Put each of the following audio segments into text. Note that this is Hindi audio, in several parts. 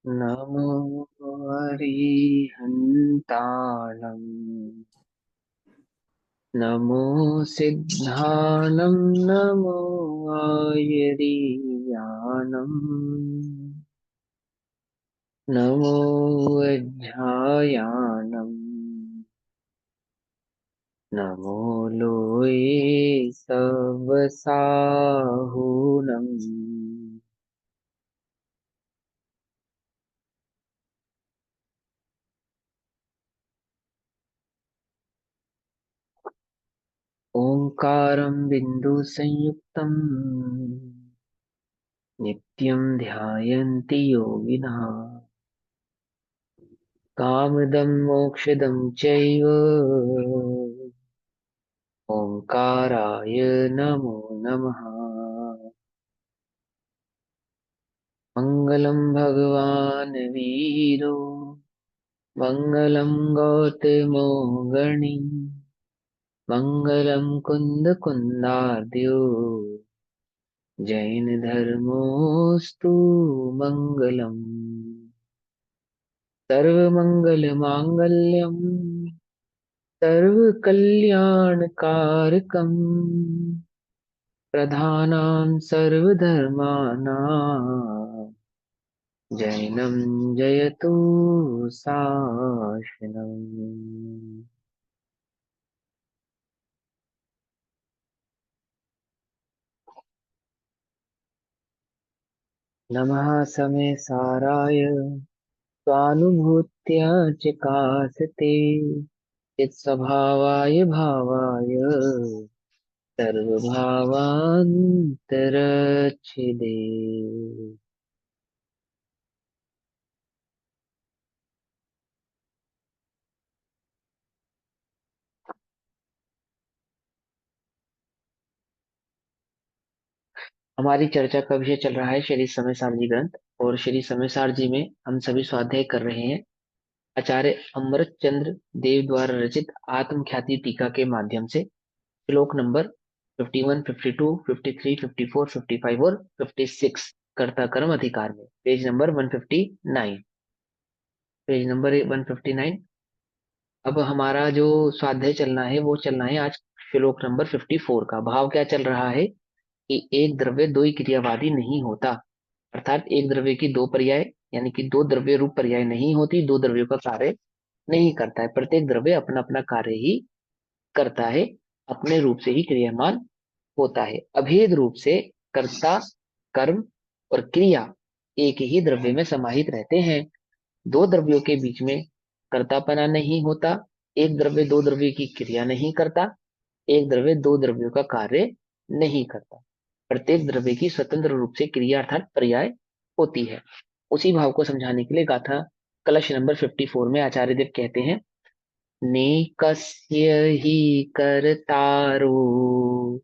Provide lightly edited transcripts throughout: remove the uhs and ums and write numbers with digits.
नमो हरिहन्ताणम् नमो सिद्धाणं नमो आयरीयाणम् नमो वज्रायाणम् नमो लोये सवसाहुनम् ओंकारं बिन्दुसंयुक्तम् नित्यं ध्यायन्ति योगिनः कामदं मोक्षदं चैव ओंकाराय नमो नमः। मङ्गलं भगवान् वीरो मङ्गलं गौतमो गणी मङ्गलं कुन्दकुन्दार्द्यो जैन धर्मोऽस्तु मङ्गलम्। सर्वमङ्गलमाङ्गल्यं सर्वकल्याणकारकम् प्रधानां सर्वधर्माणां जैनं जयतु शासनम्। नमः समय साराय स्वानुभूत्या च कासते चित्स्वभावाय भावाय सर्वभावान्तरच्छिदे। हमारी चर्चा का विषय चल रहा है श्री समय सारणी ग्रंथ, और श्री समय सारणी में हम सभी स्वाध्याय कर रहे हैं आचार्य अमृत चंद्र देव द्वारा रचित आत्मख्याति टीका के माध्यम से। श्लोक नंबर 51, 52, 53, 54, 55 और 56 कर्ता कर्म अधिकार में, पेज नंबर 159। Page number 159। अब हमारा जो स्वाध्याय चलना है वो चलना है आज श्लोक नंबर 54 का। भाव क्या चल रहा है कि एक द्रव्य दो ही क्रियावादी नहीं होता, अर्थात एक द्रव्य की दो पर्याय यानी कि दो द्रव्य रूप पर्याय नहीं होती, दो द्रव्यों का कार्य नहीं करता है। प्रत्येक द्रव्य अपना अपना कार्य ही करता है, अपने रूप से ही क्रियामान होता है। अभेद रूप से कर्ता, कर्म और क्रिया एक ही द्रव्य में समाहित रहते हैं। दो द्रव्यों के बीच में कर्तापना नहीं होता। एक द्रव्य दो द्रव्य की क्रिया नहीं करता, एक द्रव्य दो द्रव्यों का कार्य नहीं करता। प्रत्येक द्रव्य की स्वतंत्र रूप से क्रिया अर्थात पर्याय होती है। उसी भाव को समझाने के लिए गाथा कलश नंबर 54 में आचार्य देव कहते हैं, नेकस्य हि कर्तारो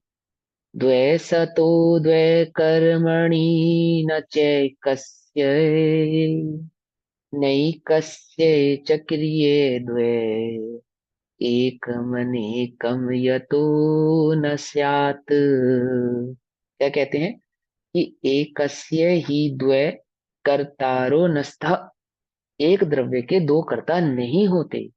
द्वै सतो द्वै कर्मणि न चैकस्य नैकस्य च क्रिये द्वे एकमनेकम यतो न स्यात्। क्या कहते हैं कि एकस्य ही द्वे कर्तारो नस्तः, एक द्रव्य के दो कर्ता नहीं होते।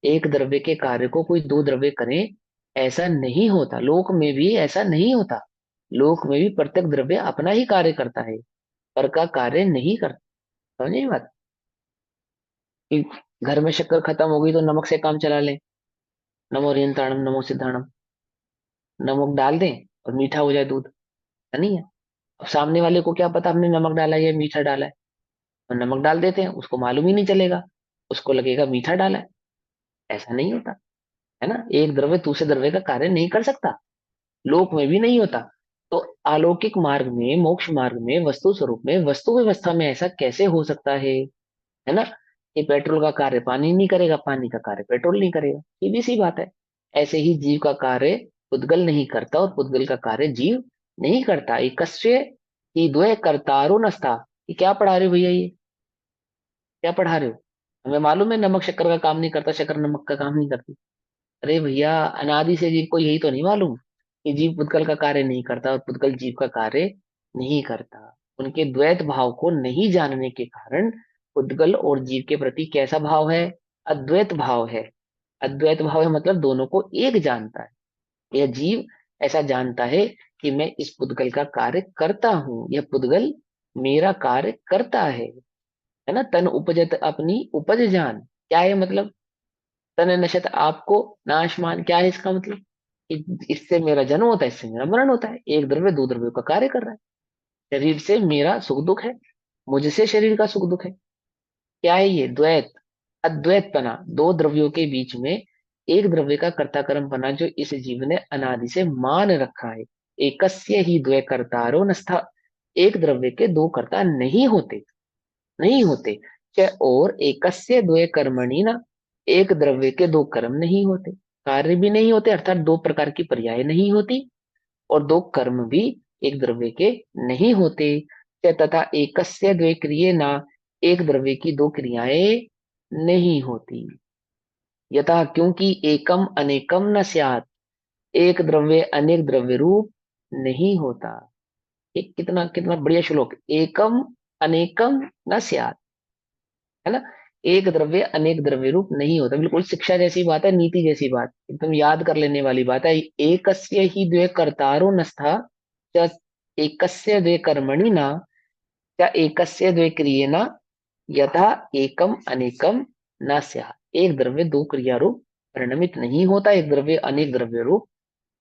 एक द्रव्य के कार्य को कोई दो द्रव्य करें ऐसा नहीं होता, लोक में भी ऐसा नहीं होता। लोक में भी प्रत्येक द्रव्य अपना ही कार्य करता है, पर का कार्य नहीं करता। समझे ये बात कि घर में शक्कर खत्म हो गई तो नमक से काम चला लें, नमो रियंताणम नमो सिद्धाणम, नमक डाल दें और मीठा हो जाए दूध, ऐसा नहीं है। अब सामने वाले को क्या पता हमने नमक डाला है या मीठा डाला है, और नमक डाल देते हैं उसको मालूम ही नहीं चलेगा, उसको लगेगा मीठा डाला है। ऐसा नहीं होता है ना। एक द्रव्य दूसरे द्रव्य का कार्य नहीं कर सकता, लोक में भी नहीं होता। तो अलौकिक मार्ग में, मोक्ष मार्ग में, वस्तु स्वरूप में, वस्तु व्यवस्था में ऐसा कैसे हो सकता है ना। कि पेट्रोल का कार्य पानी नहीं करेगा, पानी का कार्य पेट्रोल नहीं करेगा, सीधी सी बात है। ऐसे ही जीव का कार्य पुद्गल नहीं करता और पुद्गल का कार्य जीव नहीं करता। एकस्य ही द्वय कर्तारो नस्ता। ये क्या पढ़ा रहे हो भैया, ये क्या पढ़ा रहे हो। हमें मालूम है नमक शक्कर का काम नहीं करता, शक्कर नमक का काम नहीं करती। अरे भैया, अनादि से जीव को यही तो नहीं मालूम कि जीव पुद्गल का कार्य नहीं करता और पुद्गल जीव का कार्य नहीं करता। उनके द्वैत भाव को नहीं जानने के कारण पुद्गल और जीव के प्रति कैसा भाव है? अद्वैत भाव है। अद्वैत भाव है मतलब दोनों को एक जानता है। यह जीव ऐसा जानता है कि मैं इस पुद्गल का कार्य करता हूं, यह पुद्गल मेरा कार्य करता है ना। तन उपजत अपनी उपज जान, क्या है मतलब? तन नशत आपको नाशमान, क्या है इसका मतलब? इससे मेरा जन्म होता है, इससे मेरा मरण होता है। एक द्रव्य दो द्रव्यों का कार्य कर रहा है। शरीर से मेरा सुख दुख है, मुझसे शरीर का सुख दुख है। क्या है ये? द्वैत, अद्वैतपना, दो द्रव्यों के बीच में एक द्रव्य का कर्ता कर्म पना जो इस जीव ने अनादि से मान रखा है। एकस्य ही द्वय कर्तारो नस्था, एक द्रव्य के दो कर्ता नहीं होते, नहीं होते। और एकस्य द्वय कर्मणि ना, एक द्रव्य के दो कर्म नहीं होते, कार्य भी नहीं होते, अर्थात दो प्रकार की पर्याय नहीं होती, और दो कर्म भी एक द्रव्य के नहीं होते। तथा एकस्य द्वे क्रिये ना, एक द्रव्य की दो क्रियाएं नहीं होती। यथा क्योंकि एकम अनेकम न स्यात्, एक द्रव्य अनेक द्रव्य रूप नहीं होता। एक कितना कितना बढ़िया श्लोक, एकम अनेकम न स्यात्, है ना। एक द्रव्य अनेक द्रव्य रूप नहीं होता, बिल्कुल शिक्षा जैसी बात है, नीति जैसी बात, एकदम याद कर लेने वाली बात है। एकस्य ही द्वे कर्तारो नस्था, च एकस्य द्वे कर्मणि न, च एकस्य द्वे क्रियेण, यथा एकम अनेकम न स्यात्। एक द्रव्य दो क्रिया रूप परिणमित नहीं होता, एक द्रव्य अनेक द्रव्य रूप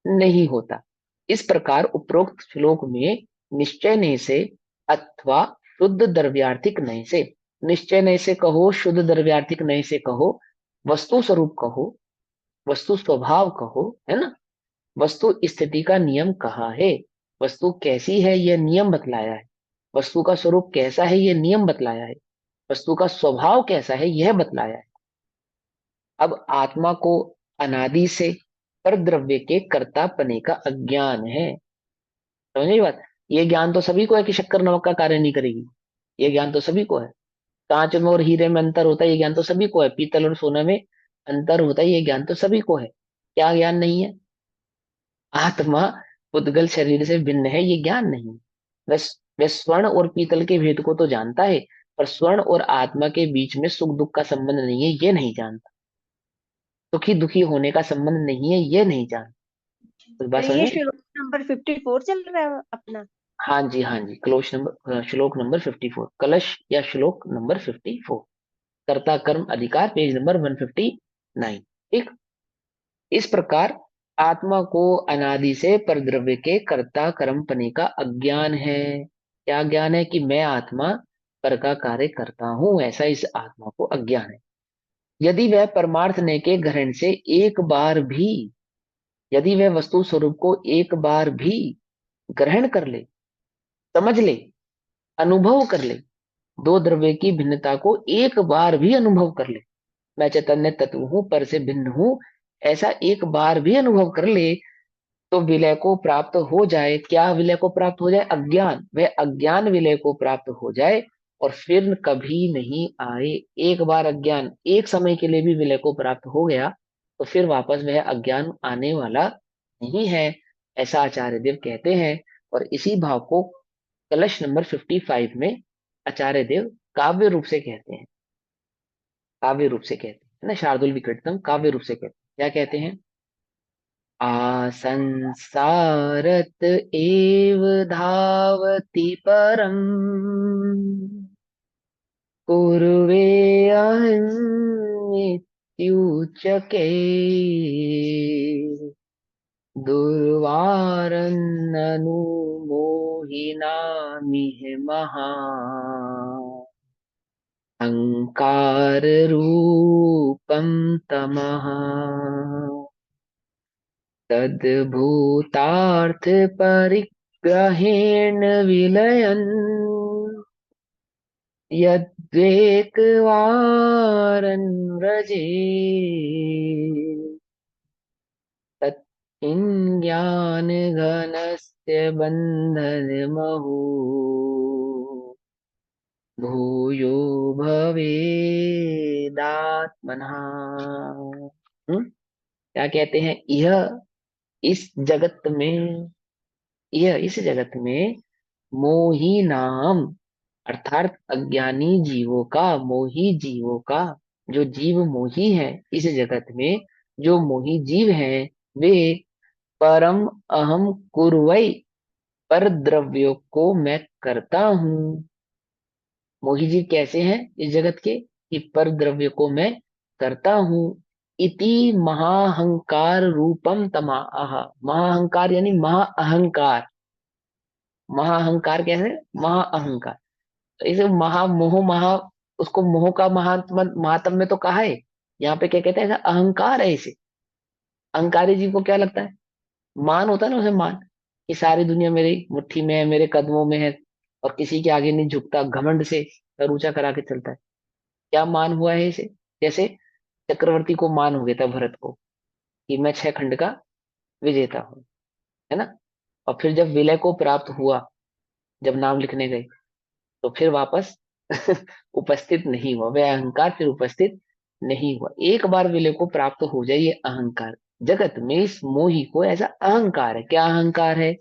नहीं होता। इस प्रकार उपरोक्त श्लोक में निश्चय नय से अथवा शुद्ध द्रव्यार्थिक नय से, निश्चय नय से कहो, शुद्ध द्रव्यार्थिक नय से कहो, वस्तु स्वरूप कहो, वस्तु स्वभाव कहो, है ना। वस्तु स्थिति का नियम कहा है, वस्तु कैसी है यह नियम बतलाया है, वस्तु का स्वरूप कैसा है यह नियम बतलाया है, वस्तु का स्वभाव कैसा है यह बतलाया है। अब आत्मा को अनादि से पर द्रव्य के कर्तापने का अज्ञान है। समझे बात? ये ज्ञान तो सभी को है कि शक्कर नमक का कार्य नहीं करेगी, ये ज्ञान तो सभी को है। कांच में और हीरे में अंतर होता है, ये ज्ञान तो सभी को है। पीतल और सोना में अंतर होता है, ये ज्ञान तो सभी को है। क्या ज्ञान नहीं है? आत्मा पुद्गल शरीर से भिन्न है, ये ज्ञान नहीं। वह वह स्वर्ण और पीतल के भेद को तो जानता है, पर स्वर्ण और आत्मा के बीच में सुख दुख का संबंध नहीं है, ये नहीं जानता। सुखी दुखी होने का संबंध नहीं है, ये नहीं जानता। इस बात तो समझ ये में? श्लोक नंबर 54 चल रहा है अपना। हाँ जी, हाँ जी, श्लोक नंबर 54, कलश या श्लोक नंबर 54, कर्ता कर्म अधिकार, पेज नंबर 159। ठीक। इस प्रकार आत्मा को अनादि से परद्रव्य के कर्ता कर्मपने का अज्ञान है। क्या ज्ञान है? कि मैं आत्मा पर का कार्य करता हूं, ऐसा इस आत्मा को अज्ञान है। यदि वह परमार्थ ने के ग्रहण से एक बार भी, यदि वह वस्तु स्वरूप को एक बार भी ग्रहण कर ले, समझ ले, अनुभव कर ले, दो द्रव्य की भिन्नता को एक बार भी अनुभव कर ले, मैं चैतन्य तत्व हूं, पर से भिन्न हूं, ऐसा एक बार भी अनुभव कर ले, तो विलय को प्राप्त हो जाए। क्या विलय को प्राप्त हो जाए? अज्ञान, वह अज्ञान विलय को प्राप्त हो जाए और फिर कभी नहीं आए। एक बार अज्ञान एक समय के लिए भी विलय को प्राप्त हो गया तो फिर वापस वह अज्ञान आने वाला नहीं है, ऐसा आचार्य देव कहते हैं। और इसी भाव को कलश नंबर 55 में आचार्य देव काव्य रूप से कहते हैं, काव्य रूप से कहते हैं, है ना। शार्दुल विकृतम काव्य रूप से कहते हैं। क्या कहते हैं? आसंसारत एव धावति परम, कुर्वे अहन्युच्यके, दुर्वारन्ननु मोहिनामिह महा, अहंकार रूपम तमः, तद्भूतार्थ परिग्रहेण विलयन्, यद्वेकवारं व्रजे, तत्किञ्ज्ञानघनस्य बन्धनमहो, भूयो भवेदात्मनः। क्या कहते हैं? यह इस जगत में, यह इस जगत में मोही नाम, अर्थात अज्ञानी जीवों का, मोही जीवों का, जो जीव मोही है इस जगत में, जो मोही जीव हैं वे परम अहम कुर्वई, पर द्रव्यों को मैं करता हूँ। मोही जीव कैसे हैं इस जगत के, कि पर द्रव्य को मैं करता हूँ। इति महाहंकार रूपम तमा, महाहंकार यानी महाअहंकार, महाअहंकार कैसे, महाअहंकार, तो इसे महामोह महा, उसको मोह का महात्म में तो कहा है, यहाँ पे क्या कहते हैं, ऐसा अहंकार है इसे। अहंकारी जीव को क्या लगता है, मान होता है ना उसे, मान, कि सारी दुनिया मेरी मुट्ठी में है, मेरे कदमों में है, और किसी के आगे नहीं झुकता, घमंड से सर ऊंचा करा के चलता है। क्या मान हुआ है इसे, जैसे चक्रवर्ती को मान हो गया था भरत को, कि मैं 6 खंड का विजेता हूँ, है ना। और फिर जब विलय को प्राप्त हुआ, जब नाम लिखने गए, तो फिर वापस उपस्थित नहीं हुआ वह अहंकार, फिर उपस्थित नहीं हुआ। एक बार विलय को प्राप्त हो जाए ये अहंकार, जगत में इस मोही को ऐसा अहंकार है, क्या अहंकार है,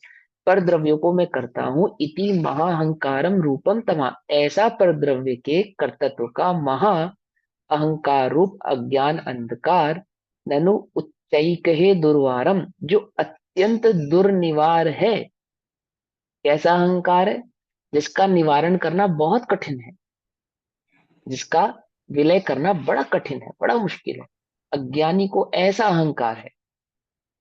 पर द्रव्यों को मैं करता हूं, इति महाअहंकारम रूपम तमा, ऐसा पर द्रव्य के कर्तत्व का महा अहंकार रूप अज्ञान अंधकार, ननु उच्चैकहे दुर्वारम, जो अत्यंत दुर्निवार है। कैसा अहंकार है, जिसका निवारण करना बहुत कठिन है, जिसका विलय करना बड़ा कठिन है, बड़ा मुश्किल है। अज्ञानी को ऐसा अहंकार है,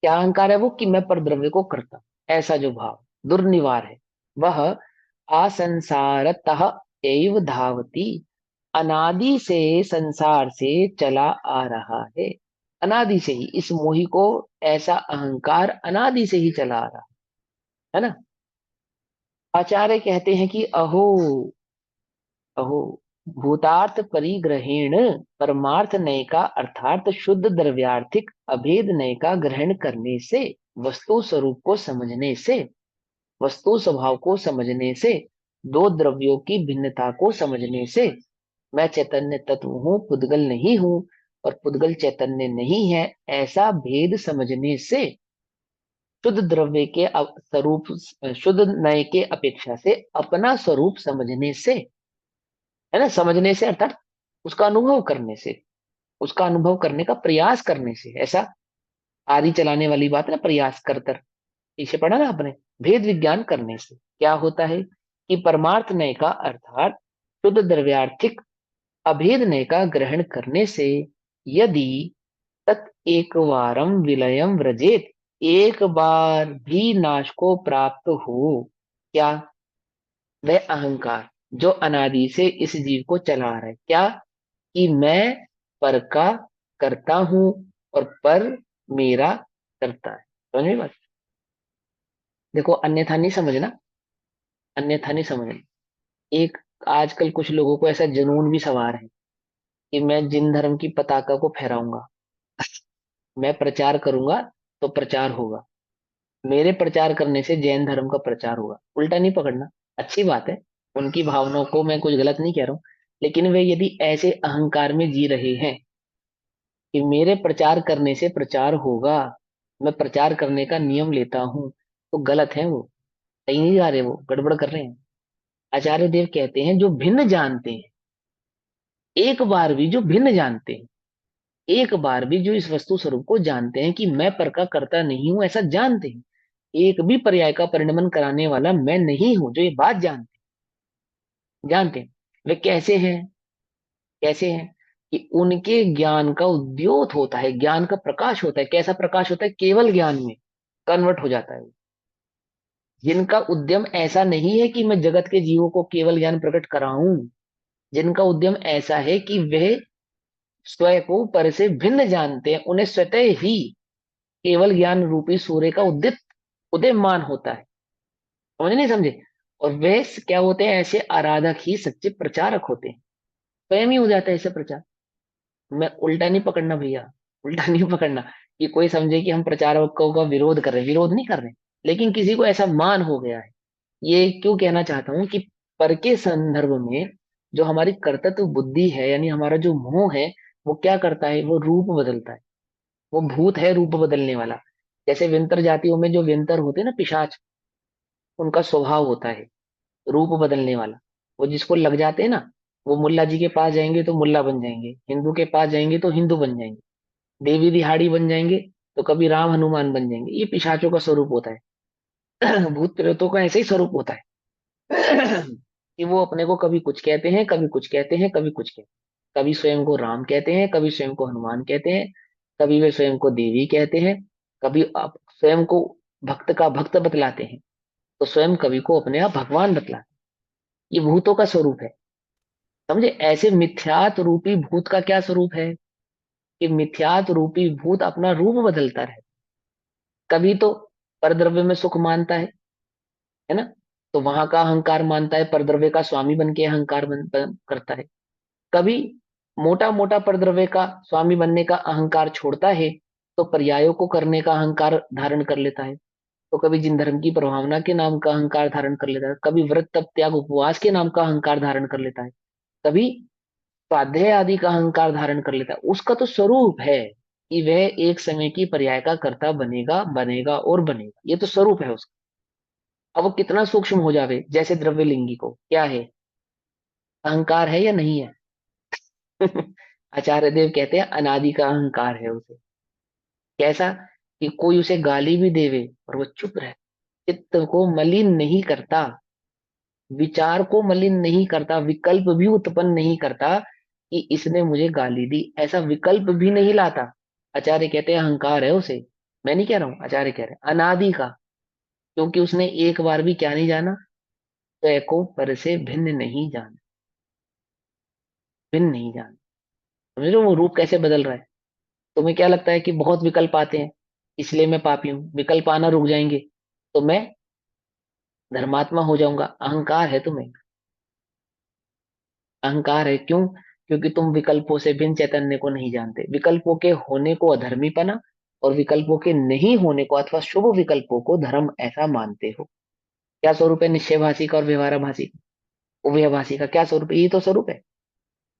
क्या अहंकार है वो, कि मैं परद्रव्य को करता हूं, ऐसा जो भाव दुर्निवार है, वह असंसारतः एव धावती, अनादि से संसार से चला आ रहा है। अनादि से ही इस मोही को ऐसा अहंकार अनादि से ही चला आ रहा है ना। आचार्य कहते हैं कि अहो, अहो, भूतार्थ परिग्रहेण परमार्थ नय का, अर्थात शुद्ध द्रव्यार्थिक अभेद नय का ग्रहण करने से, वस्तु स्वरूप को समझने से, वस्तु स्वभाव को समझने से, दो द्रव्यों की भिन्नता को समझने से, मैं चैतन्य तत्व हूँ, पुद्गल नहीं हूँ, और पुद्गल चैतन्य नहीं है, ऐसा भेद समझने से, शुद्ध द्रव्य के स्वरूप, शुद्ध नय के अपेक्षा से अपना स्वरूप समझने से, है ना, समझने से अर्थात उसका अनुभव करने से, उसका अनुभव करने का प्रयास करने से, ऐसा आदि चलाने वाली बात है ना, प्रयास करतर, इसे पढ़ा ना आपने, भेद विज्ञान करने से क्या होता है, कि परमार्थ नय का, अर्थात शुद्ध द्रव्यार्थिक अभेद नय का ग्रहण करने से, यदि तत् एक वारम विलयम व्रजेत, एक बार भी नाश को प्राप्त हो, क्या, वह अहंकार जो अनादि से इस जीव को चला रहा है, क्या, कि मैं पर का करता हूं, और पर मेरा करता है। समझ में बात, देखो अन्यथा नहीं समझना, अन्यथा नहीं समझना। एक, आजकल कुछ लोगों को ऐसा जुनून भी सवार है, कि मैं जिन धर्म की पताका को फहराऊंगा, मैं प्रचार करूंगा तो प्रचार होगा, मेरे प्रचार करने से जैन धर्म का प्रचार होगा। उल्टा नहीं पकड़ना, अच्छी बात है, उनकी भावनाओं को मैं कुछ गलत नहीं कह रहा हूं, लेकिन वे यदि ऐसे अहंकार में जी रहे हैं, कि मेरे प्रचार करने से प्रचार होगा, मैं प्रचार करने का नियम लेता हूं, तो गलत है वो, सही नहीं जा रहे, वो गड़बड़ कर रहे हैं। आचार्य देव कहते हैं जो भिन्न जानते हैं, एक बार भी जो भिन्न जानते हैं, एक बार भी जो इस वस्तु स्वरूप को जानते हैं, कि मैं पर का करता नहीं हूं, ऐसा जानते हैं, एक भी पर्याय का परिणमन कराने वाला मैं नहीं हूं, जो ये बात जानते हैं, वे कैसे हैं, कैसे हैं, कि उनके ज्ञान का उद्योत होता है, ज्ञान का प्रकाश होता है, कैसा प्रकाश होता है, केवल ज्ञान में कन्वर्ट हो जाता है वो। जिनका उद्यम ऐसा नहीं है कि मैं जगत के जीवों को केवल ज्ञान प्रकट कराऊं, जिनका उद्यम ऐसा है कि वह स्वयं को पर से भिन्न जानते हैं, उन्हें स्वतः ही केवल ज्ञान रूपी सूर्य का उदित उदयमान होता है। समझ नहीं समझे, और वे क्या होते हैं, ऐसे आराधक ही सच्चे प्रचारक होते हैं, स्वयं ही हो जाता है ऐसे प्रचार। मैं उल्टा नहीं पकड़ना भैया, उल्टा नहीं पकड़ना, कि कोई समझे कि हम प्रचारकों का विरोध कर रहे हैं, विरोध नहीं कर रहे, लेकिन किसी को ऐसा मान हो गया है। ये क्यों कहना चाहता हूं, कि पर के संदर्भ में जो हमारी कर्तव्य बुद्धि है, यानी हमारा जो मोह है, वो क्या करता है, वो रूप बदलता है, वो भूत है रूप बदलने वाला। जैसे विंतर जातियों में जो विंतर होते हैं ना, पिशाच, उनका स्वभाव होता है रूप बदलने वाला। वो जिसको लग जाते हैं ना, वो मुल्ला जी के पास जाएंगे तो मुल्ला बन जाएंगे, हिंदू के पास जाएंगे तो हिंदू बन जाएंगे, देवी दिहाड़ी बन जाएंगे, तो कभी राम हनुमान बन जाएंगे। ये पिशाचों का स्वरूप होता है। भूत प्रेतों का ऐसे ही स्वरूप होता है। कि वो अपने को कभी कुछ कहते हैं, कभी कुछ कहते हैं, कभी कुछ कहते हैं। कभी स्वयं को राम कहते हैं, कभी स्वयं को हनुमान कहते हैं, कभी वे स्वयं को देवी कहते हैं, कभी आप स्वयं को भक्त का भक्त बतलाते हैं, तो स्वयं कवि को अपने आप भगवान बतलाते हैं। ये भूतों का स्वरूप है। समझे? ऐसे मिथ्यात रूपी भूत का क्या स्वरूप है कि मिथ्यात रूपी भूत अपना रूप बदलता रहे। कभी तो परद्रव्य में सुख मानता है ना, तो वहां का अहंकार मानता है, परद्रव्य का स्वामी बन के अहंकार करता है। कभी मोटा मोटा परद्रव्य का स्वामी बनने का अहंकार छोड़ता है, तो पर्यायों को करने का अहंकार धारण कर लेता है। तो कभी जिन धर्म की प्रभावना के नाम का अहंकार धारण कर लेता है, कभी व्रत तप त्याग उपवास के नाम का अहंकार धारण कर लेता है, कभी स्वाध्याय आदि का अहंकार धारण कर लेता है। उसका तो स्वरूप है कि वह एक समय की पर्याय का कर्ता बनेगा, बनेगा और बनेगा। ये तो स्वरूप है उसका। अब वो कितना सूक्ष्म हो जावे, जैसे द्रव्यलिंगी को क्या है, अहंकार है या नहीं है? आचार्य देव कहते हैं अनादि का अहंकार है उसे। कैसा? कि कोई उसे गाली भी देवे और वो चुप रहे, चित्त को मलिन नहीं करता, विचार को मलिन नहीं करता, विकल्प भी उत्पन्न नहीं करता कि इसने मुझे गाली दी, ऐसा विकल्प भी नहीं लाता। आचार्य कहते हैं अहंकार है उसे। मैं नहीं कह रहा हूं, आचार्य कह रहे हैं अनादि का। क्योंकि उसने एक बार भी क्या नहीं जाना, तय को पर से भिन्न नहीं जाना, भिन्न नहीं जाना। समझ रहे हो वो रूप कैसे बदल रहा है? तुम्हें क्या लगता है कि बहुत विकल्प आते हैं इसलिए मैं पापी हूं, विकल्प आना रुक जाएंगे तो मैं धर्मात्मा हो जाऊंगा? अहंकार है तुम्हें, अहंकार है। क्यों? क्योंकि तुम विकल्पों से भिन्न चैतन्य को नहीं जानते। विकल्पों के होने को अधर्मीपना, और विकल्पों के नहीं होने को अथवा शुभ विकल्पों को धर्म ऐसा मानते हो। क्या स्वरूप है निश्चयभाषी का और व्यवहारभाषी का? उभयभाषी का क्या स्वरूप है? ये तो स्वरूप है।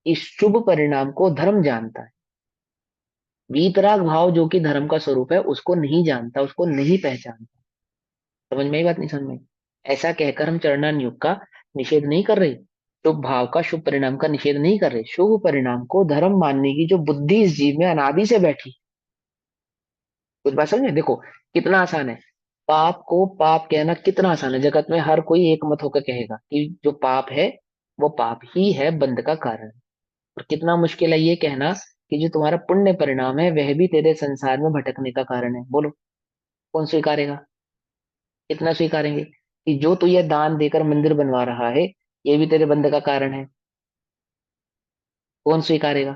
इस शुभ परिणाम को धर्म जानता है। वीतराग भाव जो कि धर्म का स्वरूप है उसको नहीं जानता, उसको नहीं पहचानता। समझ में आई बात? नहीं समझ में आई? ऐसा कहकर हम चरणान युग का निषेध नहीं कर रहे, शुभ भाव का शुभ परिणाम का निषेध नहीं कर रहे। शुभ परिणाम को धर्म मानने की जो बुद्धि इस जीव में अनादि से बैठी, कुछ बात समझे? देखो कितना आसान है। पाप को पाप कहना कितना आसान है। जगत में हर कोई एक मत होकर कहेगा कि जो पाप है वो पाप ही है, बंध का कारण। और कितना मुश्किल है ये कहना कि जो तुम्हारा पुण्य परिणाम है वह भी तेरे संसार में भटकने का कारण है। बोलो कौन स्वीकारेगा? कितना स्वीकारेंगे कि जो तू ये दान देकर मंदिर बनवा रहा है ये भी तेरे बंध का कारण है? कौन स्वीकारेगा?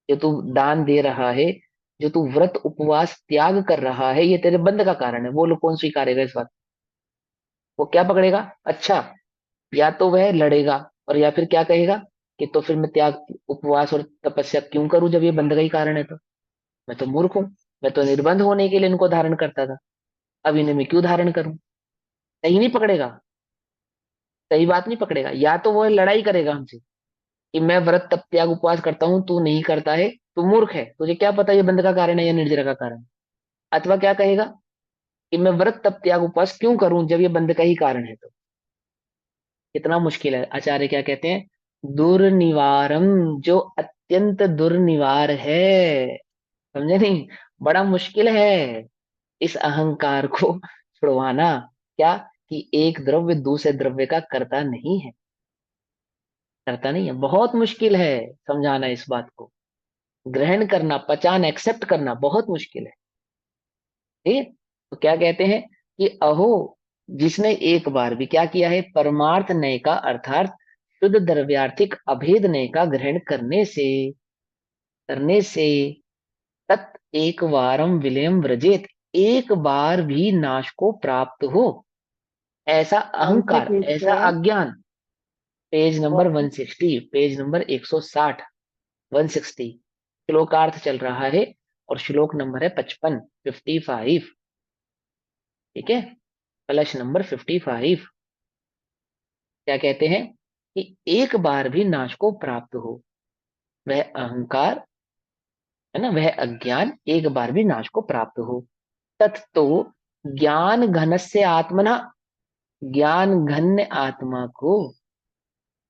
जो तू दान दे रहा है, जो तू व्रत उपवास त्याग कर रहा है, ये तेरे बंध का कारण है। बोलो कौन स्वीकारेगा इस बात? वो क्या पकड़ेगा? अच्छा, या तो वह लड़ेगा और या फिर क्या कहेगा कि तो फिर मैं त्याग उपवास और तपस्या क्यों करूं जब ये बंध का ही कारण है? तो मैं तो मूर्ख हूं, मैं तो निर्बंध होने के लिए इनको धारण करता था, अब इन्हें मैं क्यों धारण करूं? सही नहीं पकड़ेगा, सही बात नहीं पकड़ेगा। या तो वो लड़ाई करेगा हमसे कि मैं व्रत तप त्याग उपवास करता हूँ तू नहीं करता है, तू मूर्ख है, तुझे क्या पता ये बंध का कारण है या निर्जरा का कारण है। अथवा क्या कहेगा कि मैं व्रत तप त्याग उपवास क्यों करूं जब ये बंध का ही कारण है? तो कितना मुश्किल है। आचार्य क्या कहते हैं, दुर्निवारम, जो अत्यंत दुर्निवार है। समझे नहीं? बड़ा मुश्किल है इस अहंकार को छुड़वाना। क्या? कि एक द्रव्य दूसरे द्रव्य का करता नहीं है, करता नहीं है। बहुत मुश्किल है समझाना इस बात को, ग्रहण करना, पचान, एक्सेप्ट करना बहुत मुश्किल है। ठीक है? तो क्या कहते हैं कि अहो, जिसने एक बार भी क्या किया है, परमार्थ नय का अर्थात शुद्ध द्रव्यार्थिक अभेद नय का ग्रहण करने से तत् एक वारम विलयम व्रजेत, एक बार भी नाश को प्राप्त हो, ऐसा कौन से अहंकार, पेज ऐसा पे है? अज्ञान। पेज नंबर कौन 160, पेज नंबर 160, 160। श्लोकार्थ चल रहा है और श्लोक नंबर है 55, 55। ठीक है? कलश नंबर 55। क्या कहते हैं कि एक बार भी नाश को प्राप्त हो, वह अहंकार है ना, वह अज्ञान एक बार भी नाश को प्राप्त हो। तत् तो ज्ञान घनस्य आत्मना, ज्ञान घन आत्मा को,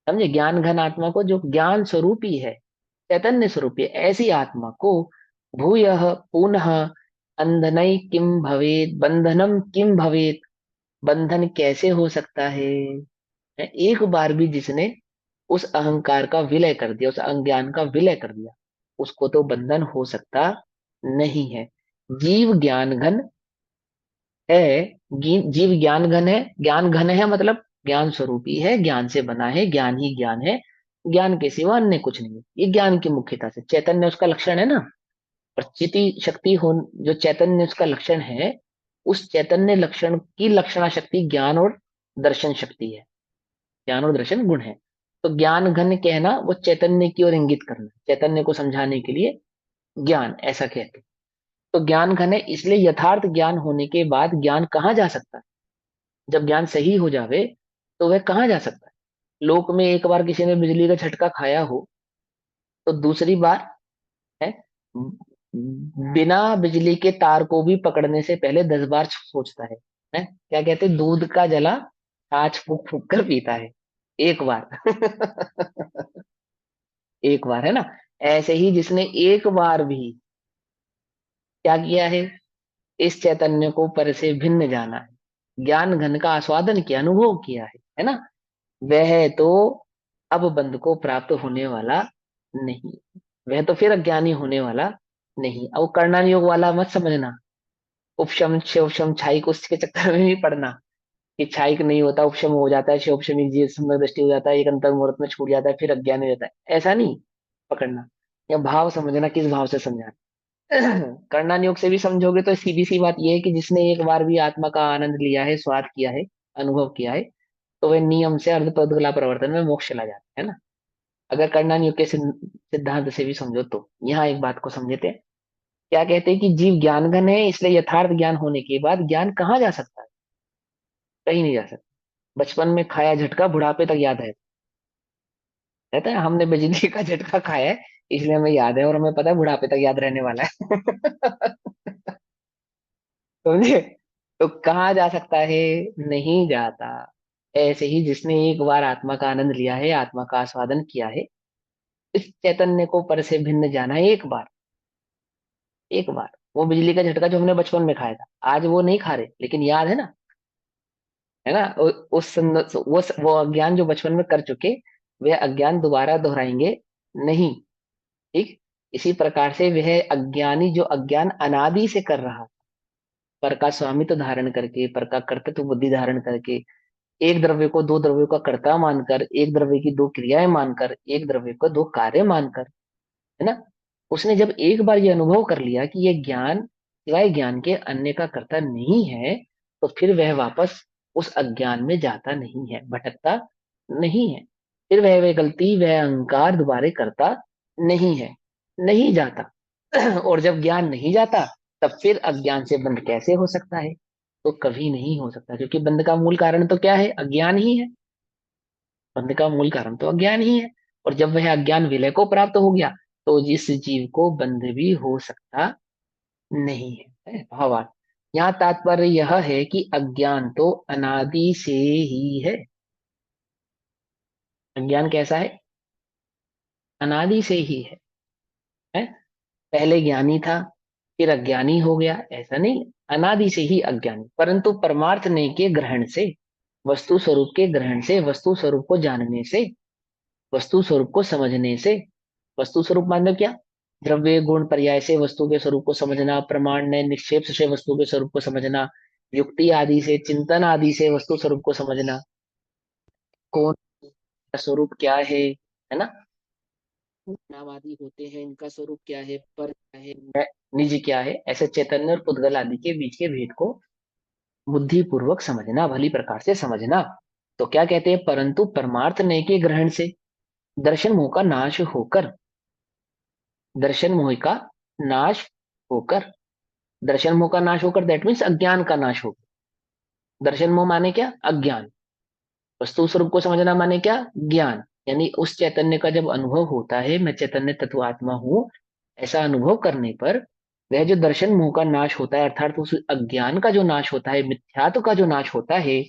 समझे, ज्ञान घन आत्मा को, जो ज्ञान स्वरूपी है, चैतन्य स्वरूपी है, ऐसी आत्मा को भूयः पुनः अंधनई किम भवेत, बंधनम किम भवेत, बंधन कैसे हो सकता है। एक बार भी जिसने उस अहंकार का विलय कर दिया, उस अज्ञान का विलय कर दिया, उसको तो बंधन हो सकता नहीं है। जीव ज्ञान घन है, जीव ज्ञान घन है, ज्ञान घन है मतलब ज्ञान स्वरूपी है, ज्ञान से बना है, ज्ञान ही ज्ञान है, ज्ञान के सिवा अन्य कुछ नहीं है। ये ज्ञान की मुख्यता से, चैतन्य उसका लक्षण है ना। प्रचिति शक्ति हो, जो चैतन्य उसका लक्षण है, उस चैतन्य लक्षण की लक्षणा शक्ति ज्ञान और दर्शन शक्ति है, ज्ञान और दर्शन गुण है। तो ज्ञान घन कहना वो चैतन्य की ओर इंगित करना, चैतन्य को समझाने के लिए ज्ञान ऐसा कहते हैं। तो ज्ञान घन है, इसलिए यथार्थ ज्ञान होने के बाद ज्ञान कहाँ जा सकता है। जब ज्ञान सही हो जावे तो वह कहाँ जा सकता है। लोक में एक बार किसी ने बिजली का झटका खाया हो, तो दूसरी बार है, बिना बिजली के तार को भी पकड़ने से पहले 10 बार सोचता है, क्या कहते हैं, दूध का जला छाछ फूक फूक कर पीता है एक बार। एक बार, है ना। ऐसे ही जिसने एक बार भी क्या किया है, इस चैतन्य को पर से भिन्न जाना है, ज्ञान घन का आस्वादन किया, अनुभव किया है ना, वह तो अब बंध को प्राप्त होने वाला नहीं, वह तो फिर अज्ञानी होने वाला नहीं। अब कर्णन योग वाला मत समझना, उपशम शिवशम छाई को उसके चक्कर में भी पड़ना कि छाई नहीं होता, उपशम हो जाता है, शिवशमी जी समय दृष्टि हो जाता है, एक अंतर मुहूर्त में छूट जाता है, फिर अज्ञानी हो जाता है, ऐसा नहीं पकड़ना। या भाव समझना, किस भाव से समझा। कर्णन योग से भी समझोगे तो सीधी सी बात यह है कि जिसने एक बार भी आत्मा का आनंद लिया है, स्वाद किया है, अनुभव किया है, तो वह नियम से अर्धपदगला प्रवर्तन में मोक्ष चला जाता है ना। अगर कर्णन योग के सिद्धांत से भी समझो तो यहाँ एक बात को समझते हैं। क्या कहते हैं कि जीव ज्ञानघन है, इसलिए यथार्थ ज्ञान होने के बाद ज्ञान कहाँ जा सकता है, कहीं नहीं जा सकता। बचपन में खाया झटका बुढ़ापे तक याद है, रहता है, हमने बिजली का झटका खाया है इसलिए हमें याद है, और हमें पता है बुढ़ापे तक याद रहने वाला है। समझे। तो कहाँ जा सकता है, नहीं जाता। ऐसे ही जिसने एक बार आत्मा का आनंद लिया है, आत्मा का आस्वादन किया है, इस चैतन्य को पर से भिन्न जाना है एक बार, एक बार। वो बिजली का झटका जो हमने बचपन में खाया था, आज वो नहीं खा रहे, लेकिन याद है ना, है ना। वो अज्ञान जो बचपन में कर चुके, वे अज्ञान दोबारा दोहराएंगे नहीं। ठीक। इसी प्रकार से वह अज्ञानी जो अज्ञान अनादि से कर रहा, पर का स्वामित्व धारण करके, पर का कर्तृत्व बुद्धि धारण करके, एक द्रव्य को दो द्रव्यों का कर्ता मानकर, एक द्रव्य की दो क्रियाएं मानकर, एक द्रव्य को दो कार्य मानकर, है ना, उसने जब एक बार ये अनुभव कर लिया कि ये ज्ञान सिवाय ज्ञान के अन्य का कर्ता नहीं है, तो फिर वह वापस उस अज्ञान में जाता नहीं है, भटकता नहीं है, फिर वह गलती, वह अहंकार दोबारा करता नहीं है, नहीं जाता। और जब ज्ञान नहीं जाता, तब फिर अज्ञान से बंध कैसे हो सकता है, तो कभी नहीं हो सकता, क्योंकि बंध का मूल कारण तो क्या है, अज्ञान ही है। बंध का मूल कारण तो अज्ञान ही है। और जब वह अज्ञान विलय को प्राप्त हो गया, तो जिस जीव को बंध भी हो सकता नहीं है भावार्थ। यहाँ तात्पर्य यह है कि अज्ञान तो अनादि से ही है। अज्ञान कैसा है, अनादि से ही है। पहले ज्ञानी था, फिर अज्ञानी हो गया, ऐसा नहीं। अनादि से ही अज्ञानी, परंतु परमार्थ ने के ग्रहण से, वस्तु स्वरूप के ग्रहण से, वस्तु स्वरूप को जानने से, वस्तु स्वरूप को समझने से, वस्तु स्वरूप मतलब क्या, द्रव्य गुण पर्याय से वस्तु के स्वरूप को समझना, प्रमाण ने निक्षेप से वस्तु के स्वरूप को समझना, युक्ति आदि से, चिंतन आदि से वस्तु स्वरूप को समझना, कौन का स्वरूप क्या है ना, नाम आदि होते हैं, इनका स्वरूप क्या है, पर क्या है, निज क्या है, ऐसे चैतन्य और पुद्गल आदि के बीच के भेद को बुद्धि पूर्वक समझना, भली प्रकार से समझना। तो क्या कहते हैं, परंतु परमार्थ नय के ग्रहण से दर्शन मोह का नाश होकर, दर्शन मोह का नाश होकर, दर्शन मोह का नाश होकर, दैट मीन्स अज्ञान का नाश होकर। दर्शन मोह माने क्या, अज्ञान। वस्तु स्वरूप को समझना माने क्या, ज्ञान। यानी उस चैतन्य का जब अनुभव होता है, मैं चैतन्य तत्व आत्मा हूं, ऐसा अनुभव करने पर वह जो दर्शन मोह का नाश होता है, अर्थात उस अज्ञान का जो नाश होता है, मिथ्यात्व का जो नाश होता है,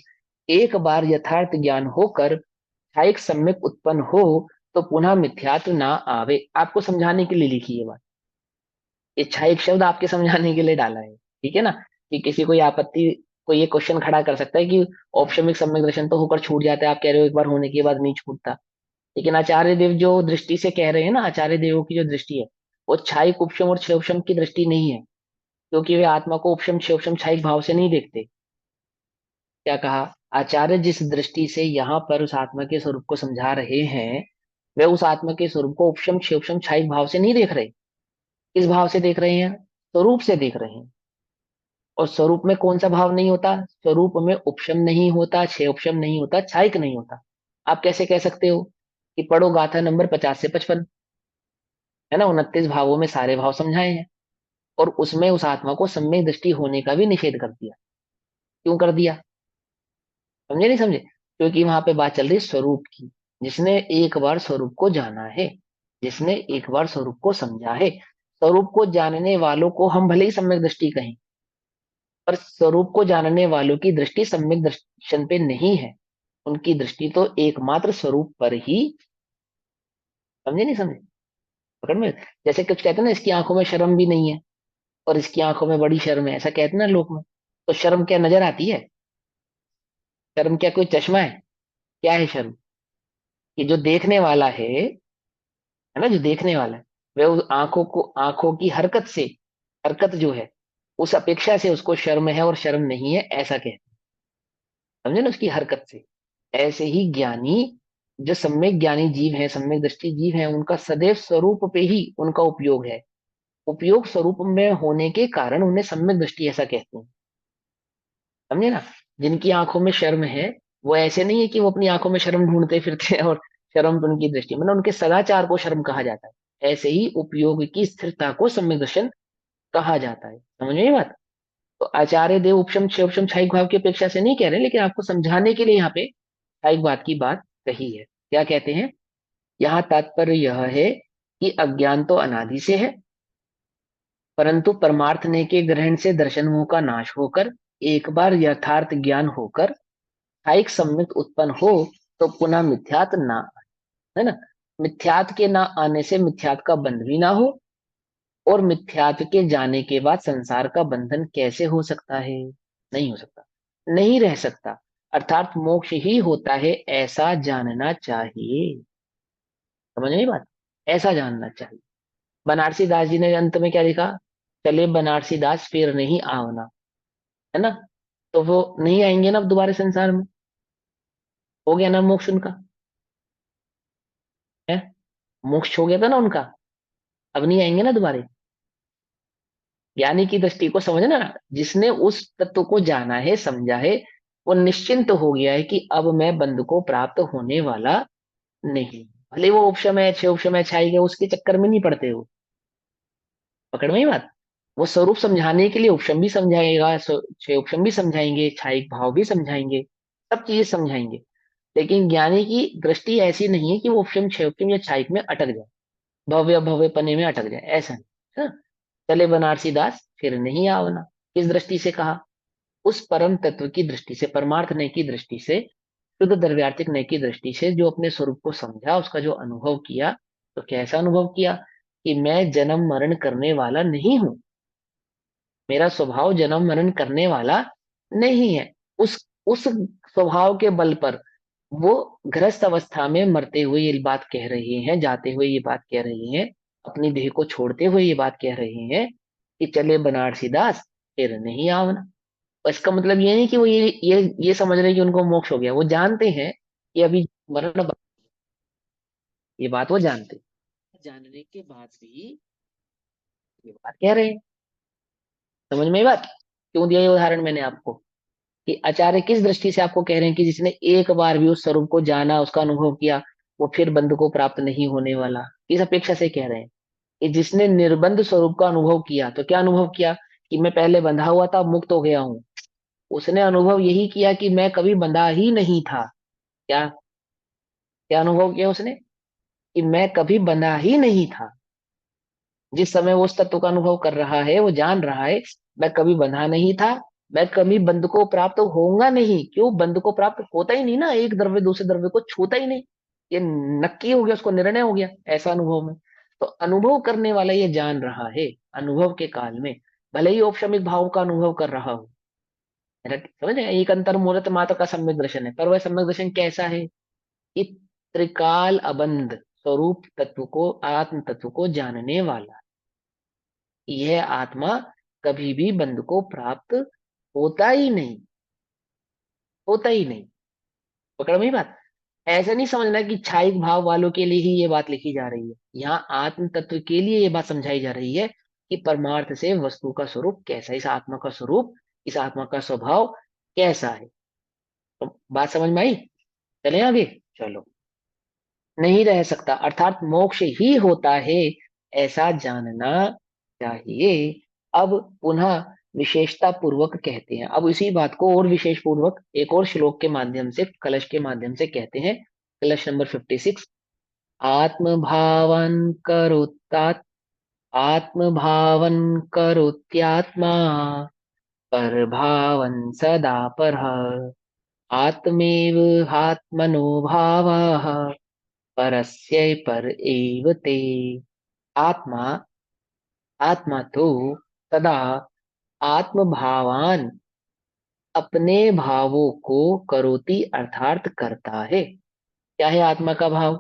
एक बार यथार्थ ज्ञान होकर छायिक सम्यक उत्पन्न हो तो पुनः मिथ्यात्व ना आवे। आपको समझाने के लिए लिखी है बात। ये छायिक शब्द आपके समझाने के लिए डाला है, ठीक है ना। कि किसी को ये आपत्ति, कोई ये क्वेश्चन खड़ा कर सकता है कि औपशमिक सम्यक दर्शन तो होकर छूट जाता है, आप कह रहे हो एक बार होने के बाद नहीं छूटता। लेकिन आचार्य देव जो दृष्टि से कह रहे हैं ना, आचार्य देवों की जो दृष्टि है, वो छायिक उपशम और क्षयोपशम की दृष्टि नहीं है। क्योंकि वे आत्मा को उपशम क्षयोपशम छायिक भाव से नहीं देखते। क्या कहा? आचार्य जिस दृष्टि से यहाँ पर उस आत्मा के स्वरूप को समझा रहे हैं, वे उस आत्मा के स्वरूप को उपशम क्षयोपशम छायिक भाव से नहीं देख रहे। किस भाव से देख रहे हैं? स्वरूप से देख रहे हैं। और स्वरूप में कौन सा भाव नहीं होता? स्वरूप में उपशम नहीं होता, क्षयोपशम नहीं होता, छायिक नहीं होता। आप कैसे कह सकते हो कि पढ़ो गाथा नंबर 50 से 55, है ना, 29 भावों में सारे भाव समझाए हैं, और उसमें उस आत्मा को सम्यक दृष्टि होने का भी निषेध कर दिया। क्यों कर दिया? समझे नहीं समझे? क्योंकि वहां पे बात चल रही है स्वरूप की। जिसने एक बार स्वरूप को जाना है, जिसने एक बार स्वरूप को समझा है, स्वरूप को जानने वालों को हम भले ही सम्यक दृष्टि कहें, पर स्वरूप को जानने वालों की दृष्टि सम्यक दर्शन पे नहीं है। उनकी दृष्टि तो एकमात्र स्वरूप पर ही। समझे नहीं समझे? पकड़ में? जैसे कुछ कहते हैं ना, इसकी आंखों में शर्म भी नहीं है और इसकी आंखों में बड़ी शर्म है, ऐसा कहते हैं ना लोक में। तो शर्म क्या नजर आती है? शर्म क्या कोई चश्मा है? क्या है शर्म? कि जो देखने वाला है ना, जो देखने वाला है, वह उस आंखों को, आंखों की हरकत से, हरकत जो है उस अपेक्षा से उसको शर्म है और शर्म नहीं है, ऐसा कहते हैं। समझे ना, उसकी हरकत से। ऐसे ही ज्ञानी, जो सम्यक ज्ञानी जीव है, सम्यक दृष्टि जीव है, उनका सदैव स्वरूप पे ही उनका उपयोग है। उपयोग स्वरूप में होने के कारण उन्हें सम्यक दृष्टि ऐसा कहते हैं। समझे ना? जिनकी आंखों में शर्म है, वो ऐसे नहीं है कि वो अपनी आंखों में शर्म ढूंढते फिरते हैं और शर्म तो उनकी दृष्टि, मतलब उनके सदाचार को शर्म कहा जाता है। ऐसे ही उपयोग की स्थिरता को सम्यक दर्शन कहा जाता है। समझ में ये बात? तो आचार्य देव उपशम क्षयोपशम छायिक भाव की अपेक्षा से नहीं कह रहे, लेकिन आपको समझाने के लिए यहाँ पे छायिक बात की बात कही है। क्या कहते हैं? यहाँ तात्पर्य यह है कि अज्ञान तो अनादि से है, परंतु परमार्थ ने के ग्रहण से दर्शनों का नाश होकर एक बार यथार्थ ज्ञान होकर कायिक सम्यक उत्पन्न हो तो पुनः मिथ्यात ना, है ना। मिथ्यात के ना आने से मिथ्यात का बंध भी ना हो, और मिथ्यात के जाने के बाद संसार का बंधन कैसे हो सकता है? नहीं हो सकता, नहीं रह सकता। अर्थात मोक्ष ही होता है, ऐसा जानना चाहिए। समझ नहीं बात? ऐसा जानना चाहिए। बनारसी दास जी ने अंत में क्या लिखा? चले बनारसी दास फिर नहीं आवना, है ना। तो वो नहीं आएंगे ना अब दोबारा संसार में। हो गया ना मोक्ष उनका, है। मोक्ष हो गया था ना उनका, अब नहीं आएंगे ना दोबारा। ज्ञानी की दृष्टि को समझना, जिसने उस तत्व को जाना है, समझा है, वो निश्चिंत हो गया है कि अब मैं बंध को प्राप्त होने वाला नहीं। भले वो उपशम है, छह उपशम है, छाई है, उसके चक्कर में नहीं पड़ते वो। पकड़ में ही बात। वो स्वरूप समझाने के लिए उपशम भी समझाएगा, छह उपशम भी समझाएंगे, छाई भाव भी समझाएंगे, सब चीजें समझाएंगे। लेकिन ज्ञानी की दृष्टि ऐसी नहीं है कि वो उपशम छह उपशम या छाई में अटक जाए, भव्य भव्य पने में अटक जाए, ऐसा नहीं, है ना। चले बनारसी दास फिर नहीं आवना, किस दृष्टि से कहा? उस परम तत्व की दृष्टि से, परमार्थ नय की दृष्टि से, शुद्ध द्रव्यार्थिक नय की दृष्टि से, जो अपने स्वरूप को समझा, उसका जो अनुभव किया। तो कैसा अनुभव किया? कि मैं जन्म मरण करने वाला नहीं हूं, मेरा स्वभाव जन्म मरण करने वाला नहीं है। उस स्वभाव के बल पर वो गृहस्थ अवस्था में मरते हुए ये बात कह रहे हैं, जाते हुए ये बात कह रहे हैं, अपनी देह को छोड़ते हुए ये बात कह रहे हैं कि चले बनारसी दास फिर नहीं आवना। और इसका मतलब ये नहीं कि वो ये समझ रहे हैं कि उनको मोक्ष हो गया। वो जानते हैं कि अभी मरण ये बात वो जानते हैं। जानने के बाद भी ये बात कह रहे हैं। समझ में ये बात? क्यों दिया ये उदाहरण मैंने आपको? कि आचार्य किस दृष्टि से आपको कह रहे हैं कि जिसने एक बार भी उस स्वरूप को जाना, उसका अनुभव किया, वो फिर बंध को प्राप्त नहीं होने वाला। इस अपेक्षा से कह रहे हैं कि जिसने निर्बंध स्वरूप का अनुभव किया, तो क्या अनुभव किया? कि मैं पहले बंधा हुआ था, अब मुक्त हो गया हूं। उसने अनुभव यही किया कि मैं कभी बंधा ही नहीं था। क्या क्या अनुभव किया उसने? कि मैं कभी बंधा ही नहीं था। जिस समय वो उस तत्व का अनुभव कर रहा है, वो जान रहा है मैं कभी बंधा नहीं था, मैं कभी बंध को प्राप्त होऊंगा नहीं। क्यों? बंध को प्राप्त होता ही नहीं ना, एक द्रव्य दूसरे द्रव्य को छूता ही नहीं। ये नक्की हो गया, उसको निर्णय हो गया ऐसा अनुभव में। तो अनुभव करने वाला ये जान रहा है अनुभव के काल में, भले ही औपशमिक भाव का अनुभव कर रहा हो। मेरा समझ रहे हैं? एक अंतर मूर्त मात्र का सम्यक दर्शन है, पर वह सम्यक दर्शन कैसा है कि त्रिकाल अबंध स्वरूप तत्व को, आत्म तत्व को जानने वाला। यह आत्मा कभी भी बंध को प्राप्त होता ही नहीं, होता ही नहीं। पकड़ में ही बात। ऐसा नहीं समझना कि क्षायिक भाव वालों के लिए ही ये बात लिखी जा रही है, यहाँ आत्म तत्व के लिए ये बात समझाई जा रही है कि परमार्थ से वस्तु का स्वरूप कैसा है, इस आत्मा का स्वरूप, इस आत्मा का स्वभाव कैसा है। तो बात समझ में आई? चले आगे। चलो। नहीं रह सकता अर्थात मोक्ष ही होता है, ऐसा जानना चाहिए। अब पुनः विशेषता पूर्वक कहते हैं, अब इसी बात को और विशेष पूर्वक एक और श्लोक के माध्यम से, कलश के माध्यम से कहते हैं। कलश नंबर 56। आत्मभावन करोत्तात आत्मभावन करोत्यात्मा परभावन सदा परः आत्मेव हात्मनो भावः परस्य पर एव ते। आत्मा, आत्मा तो सदा आत्मभावान अपने भावों को करोति अर्थात करता है। क्या है आत्मा का भाव?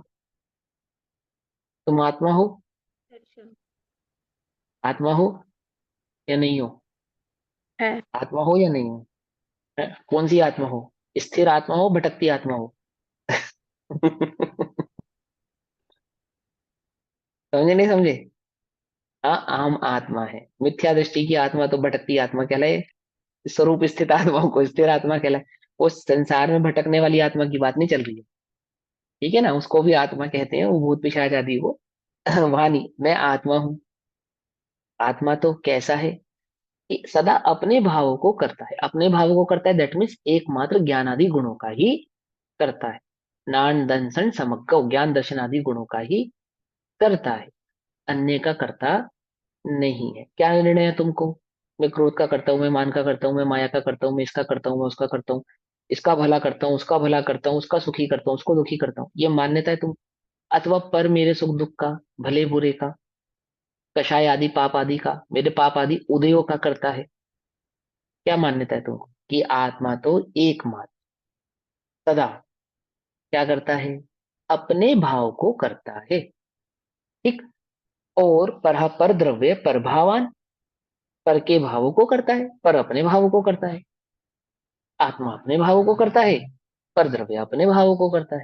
तुम आत्मा हो? अच्छा। आत्मा हो या नहीं हो? है। आत्मा हो या नहीं हो? है? कौन सी आत्मा हो? स्थिर आत्मा हो, भटकती आत्मा हो? समझे नहीं समझे? हाँ, आम आत्मा है। मिथ्या दृष्टि की आत्मा तो भटकती आत्मा कहलाए, स्वरूप स्थित आत्मा को स्थिर आत्मा कहलाए। वो संसार में भटकने वाली आत्मा की बात नहीं चल रही है। ठीक है ना, उसको भी आत्मा कहते हैं, वो भूत पिशाच आदि को। वहां नहीं, मैं आत्मा हूँ। आत्मा तो कैसा है कि सदा अपने भावों को करता है, अपने भावों को करता है, दैट मीन्स एकमात्र ज्ञान आदि गुणों का ही करता है। नान दंसन समग्र ज्ञान दर्शन आदि गुणों का ही करता है, अन्य का करता नहीं है। क्या निर्णय है तुमको? मैं क्रोध का करता हूँ, मैं मान का करता हूँ, मैं माया का करता हूँ, मैं इसका करता हूँ, मैं उसका करता हूँ, इसका भला करता हूँ, उसका भला करता हूँ, उसका सुखी करता हूँ, उसको दुखी करता हूँ, ये मान्यता है तुम? अथवा पर मेरे सुख दुख का, भले बुरे का, कषाय आदि पाप आदि का, मेरे पाप आदि उदयों का करता है? क्या मान्यता है तुमको कि आत्मा तो एकमात्र सदा क्या करता है? अपने भाव को करता है। ठीक। और पर द्रव्य पर भावान, पर के भावों को करता है, पर अपने भावों को करता है। आत्मा अपने भावों को करता है, पर द्रव्य अपने भावों को करता है।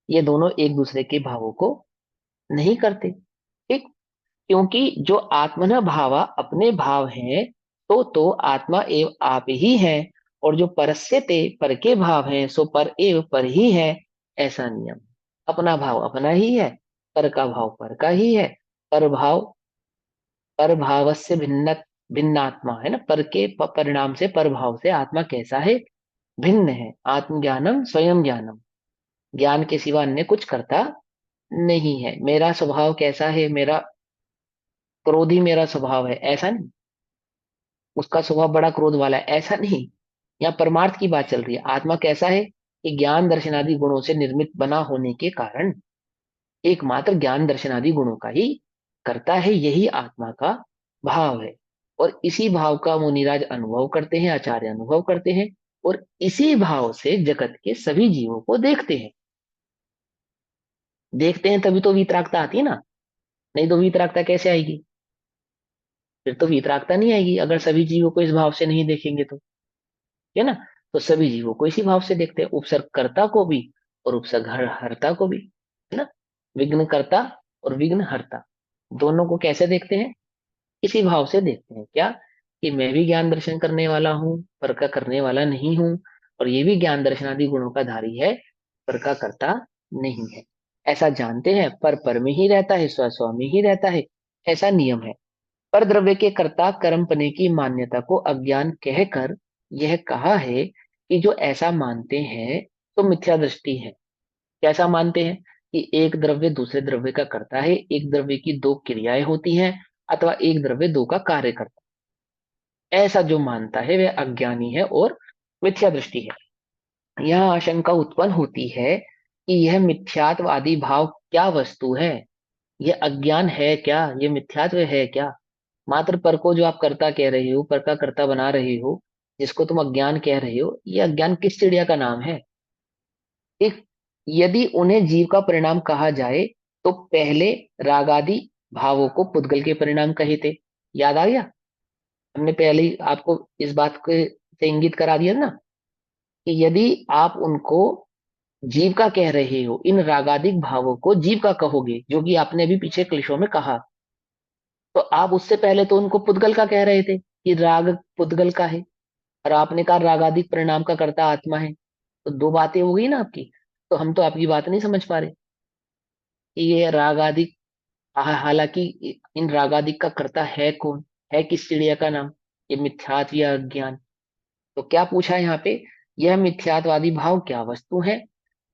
ये दोनों एक दूसरे के भावों को नहीं करते। ठीक। क्योंकि जो आत्मन भावा अपने भाव हैं, तो आत्मा एव आप ही है। और जो परस्य ते पर के भाव हैं, सो पर एव पर ही है। ऐसा नियम। अपना भाव अपना ही है, पर का भाव पर का ही है। पर भाव, पर भाव से भिन्न, भिन्नात्मा है ना, पर के परिणाम से, पर भाव से आत्मा कैसा है? भिन्न है। आत्मज्ञानम स्वयं ज्ञानम, ज्ञान के सिवा अन्य कुछ करता नहीं है। मेरा स्वभाव कैसा है? मेरा क्रोधी मेरा स्वभाव है, ऐसा नहीं। उसका स्वभाव बड़ा क्रोध वाला है, ऐसा नहीं। यहाँ परमार्थ की बात चल रही है। आत्मा कैसा है कि ज्ञान दर्शनादि गुणों से निर्मित बना होने के कारण एकमात्र ज्ञान दर्शनादि गुणों का ही करता है, यही आत्मा का भाव है। और इसी भाव का मुनिराज अनुभव करते हैं, आचार्य अनुभव करते हैं, और इसी भाव से जगत के सभी जीवों को देखते हैं। देखते हैं तभी तो वीतरागता आती है ना, नहीं तो वीतरागता कैसे आएगी? फिर तो वीतरागता नहीं आएगी अगर सभी जीवों को इस भाव से नहीं देखेंगे तो। है ना? तो सभी जीवों को इसी भाव से देखते हैं, उपसर्गकर्ता को भी और उपसर्ग हर्ता को भी। है ना? विघ्नकर्ता और विघ्न हर्ता दोनों को कैसे देखते हैं? इसी भाव से देखते हैं। क्या? कि मैं भी ज्ञान दर्शन करने वाला हूँ, पर का करने वाला नहीं हूँ। और ये भी ज्ञान दर्शनादि गुणों का धारी है, पर का करता नहीं है। ऐसा जानते हैं। पर में ही रहता है, स्व स्व में ही रहता है। ऐसा नियम है। पर द्रव्य के कर्ता कर्मपने की मान्यता को अज्ञान कहकर यह कहा है कि जो ऐसा मानते हैं तो मिथ्या दृष्टि है। कैसा मानते हैं? कि एक द्रव्य दूसरे द्रव्य का करता है, एक द्रव्य की दो क्रियाएं होती हैं, अथवा एक द्रव्य दो का कार्य करता ऐसा जो मानता है वह अज्ञानी है और मिथ्या दृष्टि है। यह आशंका उत्पन्न होती है कि यह मिथ्यात्वादी भाव क्या वस्तु है, यह अज्ञान है क्या, यह मिथ्यात्व है क्या। मात्र पर को जो आप कर्ता कह रहे हो, पर का कर्ता बना रहे हो, जिसको तुम अज्ञान कह रहे हो, ये अज्ञान किस चिड़िया का नाम है। एक, यदि उन्हें जीव का परिणाम कहा जाए तो पहले रागादि भावों को पुद्गल के परिणाम कहे थे। याद आ गया, हमने पहले ही आपको इस बात के से इंगित करा दिया ना, कि यदि आप उनको जीव का कह रहे हो, इन रागादिक भावों को जीव का कहोगे, जो कि आपने अभी पीछे क्लिशों में कहा, तो आप उससे पहले तो उनको पुद्गल का कह रहे थे कि राग पुद्गल का है, और आपने कहा रागादिक परिणाम का कर्ता आत्मा है। तो दो बातें हो गई ना आपकी। तो हम तो आपकी बात नहीं समझ पा रहे कि ये रागादिक, हालांकि इन रागादिक का कर्ता है कौन, है किस चिड़िया का नाम, ये मिथ्यात्व या अज्ञान। तो क्या पूछा है यहाँ पे, यह मिथ्यात्वादी भाव क्या वस्तु है,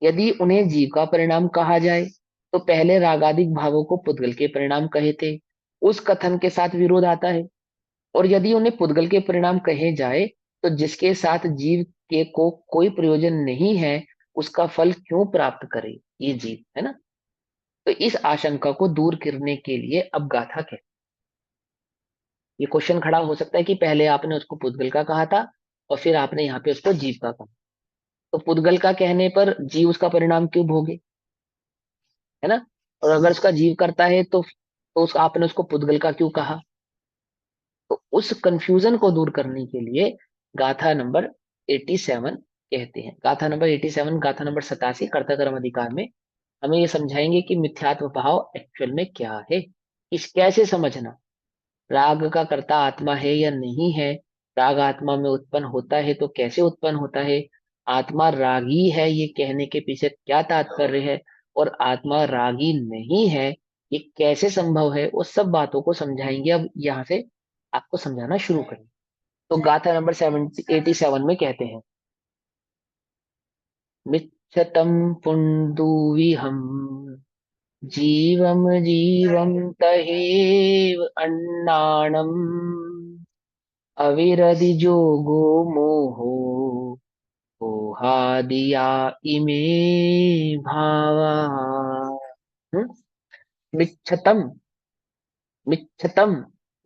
यदि उन्हें जीव का परिणाम कहा जाए तो पहले रागादिक भावों को पुद्गल के परिणाम कहे थे। उस कथन के साथ विरोध आता है। और यदि उन्हें पुद्गल के परिणाम कहे जाए तो जिसके साथ जीव के को कोई प्रयोजन नहीं है, उसका फल क्यों प्राप्त करे ये जीव, है ना। तो इस आशंका को दूर करने के लिए अब गाथा कहते, ये क्वेश्चन खड़ा हो सकता है कि पहले आपने उसको पुद्गल का कहा था और फिर आपने यहाँ पे उसको जीव का कहा, तो पुद्गल का कहने पर जीव उसका परिणाम क्यों भोगे, है ना। और अगर उसका जीव करता है तो आपने उसको पुद्गल का क्यों कहा। तो उस कंफ्यूजन को दूर करने के लिए गाथा नंबर 87 कहते हैं, गाथा नंबर 87, गाथा नंबर 87 कर्ता कर्म अधिकार में हमें ये समझाएंगे कि मिथ्यात्व भाव एक्चुअल में क्या है, इस कैसे समझना, राग का कर्ता आत्मा है या नहीं है, राग आत्मा में उत्पन्न होता है तो कैसे उत्पन्न होता है, आत्मा रागी है ये कहने के पीछे क्या तात्पर्य है, और आत्मा रागी नहीं है ये कैसे संभव है, वो सब बातों को समझाएंगे। अब यहाँ से आपको समझाना शुरू करें। तो गाथा नंबर 87 में कहते हैं, मिच्छतम पुंडूविहम जीवम जीवम तहेव अन्नाणम अविरधि जोगो मोहो मोहादिया इमे भावा। हम्म? मिच्छतम, मिच्छतम,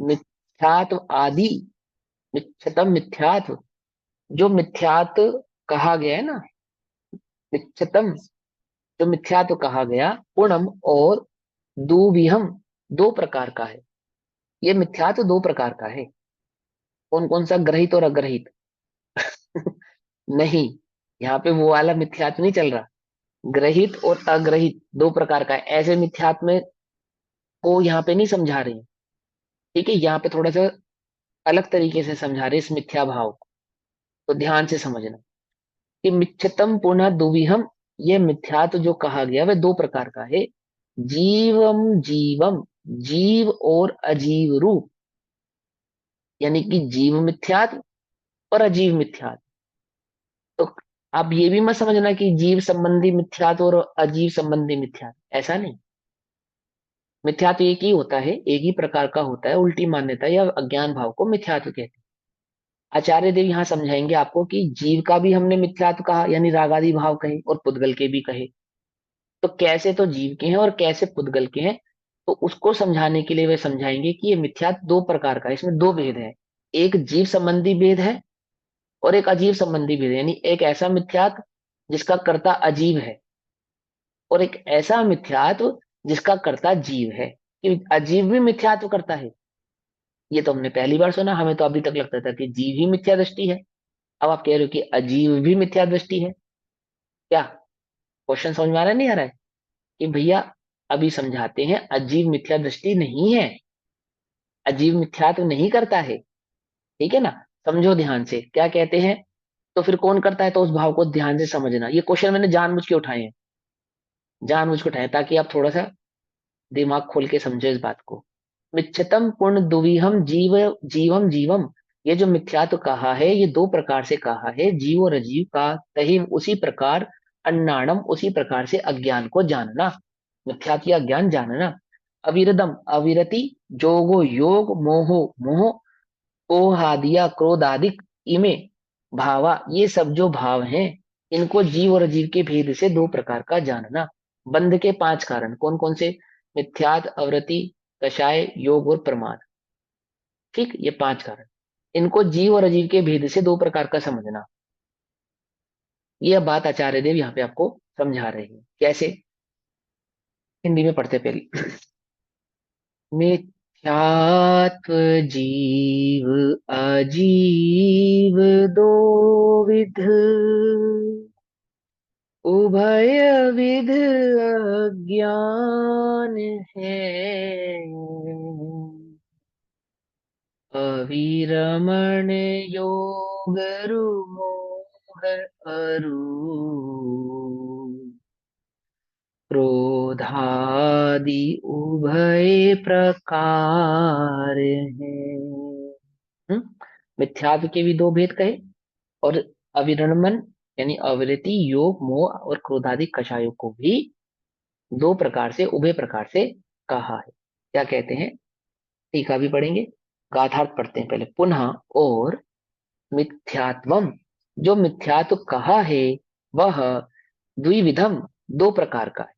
मिथ्यात्व आदि, मिच्छतम मिथ्यात्व, जो मिथ्यात्व कहा गया है ना, मिच्छतम जो मिथ्यात्व कहा गया, पूर्णम और दुविहम दो प्रकार का है। ये मिथ्यात्व दो प्रकार का है। कौन कौन सा, ग्रहित और अग्रहित। नहीं, यहाँ पे वो वाला मिथ्यात्व नहीं चल रहा। ग्रहित और अग्रहित दो प्रकार का है, ऐसे मिथ्यात्व में को यहाँ पे नहीं समझा रहे हैं। ठीक है, यहाँ पे थोड़ा सा अलग तरीके से समझा रहे हैं इस मिथ्या भाव को। तो ध्यान से समझना कि मिच्छतम पुनः दुविहम, ये मिथ्यात्व जो कहा गया वह दो प्रकार का है। जीवम जीवम, जीव और अजीव रूप, यानी कि जीव मिथ्यात्व और अजीव मिथ्यात्व। तो आप ये भी मत समझना कि जीव संबंधी मिथ्यात्व और अजीव संबंधी मिथ्यात्व, ऐसा नहीं। मिथ्यात्व एक ही होता है, एक ही प्रकार का होता है, उल्टी मान्यता या अज्ञान भाव को मिथ्यात्व कहते हैं। आचार्य देव यहाँ समझाएंगे आपको कि जीव का भी हमने मिथ्यात्व कहा, यानी रागादि भाव कहे, और पुद्गल के भी कहे। तो कैसे तो जीव के हैं और कैसे पुद्गल के हैं, तो उसको समझाने के लिए वे समझाएंगे कि ये मिथ्यात्व दो प्रकार का है, इसमें दो भेद है। एक जीव संबंधी भेद है और एक अजीव संबंधी भेद है, यानी एक ऐसा मिथ्यात्व जिसका कर्ता अजीव है, और एक ऐसा मिथ्यात्व जिसका कर्ता जीव है। कि अजीव भी मिथ्यात्व करता है, ये तो हमने पहली बार सुना, हमें तो अभी तक लगता था कि जीव ही मिथ्या दृष्टि है। अब आप कह रहे हो कि अजीव भी मिथ्या दृष्टि है। क्या क्वेश्चन समझ में आ रहा है, नहीं आ रहा है। कि भैया अभी समझाते हैं, अजीव मिथ्या दृष्टि नहीं है, अजीव मिथ्यात्व नहीं करता है। ठीक है ना, समझो ध्यान से क्या कहते हैं। तो फिर कौन करता है, तो उस भाव को ध्यान से समझना। ये क्वेश्चन मैंने जानबूझ के उठाए हैं, जानबूझ के उठाए ताकि आप थोड़ा सा दिमाग खोल के समझो इस बात को। मिच्छतम पूर्ण दुविहम जीव जीवम जीवम, ये जो मिथ्यात्व कहा है ये दो प्रकार से कहा है, जीव और अजीव का। तही उसी प्रकार अन्नाणम, उसी प्रकार से अज्ञान को जानना, मिथ्यात्व या अज्ञान जानना। अविरदम अविरति, जोगो योग, मोहो मोह, ओहादिया क्रोधादिक इमे भावा, ये सब जो भाव हैं, इनको जीव और अजीव के भेद से दो प्रकार का जानना। बंध के पांच कारण कौन कौन से? मिथ्यात, अवृत्ति, कषाय, योग और प्रमाद। ठीक, ये पांच कारण, इनको जीव और अजीव के भेद से दो प्रकार का समझना। यह बात आचार्य देव यहाँ पे आपको समझा रहे हैं। कैसे? हिंदी में पढ़ते पहले। मिथ्यात्व जीव अजीव दो विध, उभय विध अज्ञान है, अविरमण योग मोह अरू, क्रोधादि उभय प्रकार हैं। मिथ्यात्व के भी दो भेद कहे, और अविरमण यानी अविरति, योग, मोह और क्रोधादि कषायों को भी दो प्रकार से, उभय प्रकार से कहा है। क्या कहते हैं? टीका भी पढ़ेंगे, गाथार्थ पढ़ते हैं पहले। पुनः और मिथ्यात्वम, जो मिथ्यात्व कहा है वह द्विविधम, दो प्रकार का है।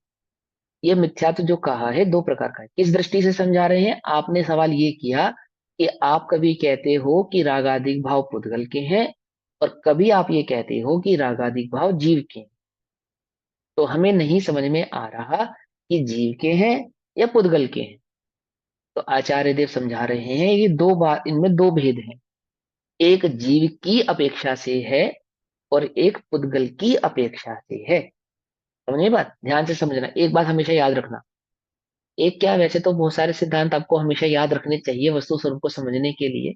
ये मिथ्यात्व जो कहा है दो प्रकार का है। किस दृष्टि से समझा रहे हैं? आपने सवाल ये किया कि आप कभी कहते हो कि रागादिक भाव पुद्गल के हैं, और कभी आप ये कहते हो कि रागादिक भाव जीव के हैं। तो हमें नहीं समझ में आ रहा कि जीव के हैं या पुद्गल के हैं। तो आचार्य देव समझा रहे हैं ये दो बात, इनमें दो भेद हैं। एक जीव की अपेक्षा से है, और एक पुद्गल की अपेक्षा से है। समझिए बात, ध्यान से समझना, एक बात हमेशा याद रखना। एक क्या, वैसे तो बहुत सारे सिद्धांत आपको हमेशा याद रखने चाहिए वस्तु स्वरूप को समझने के लिए,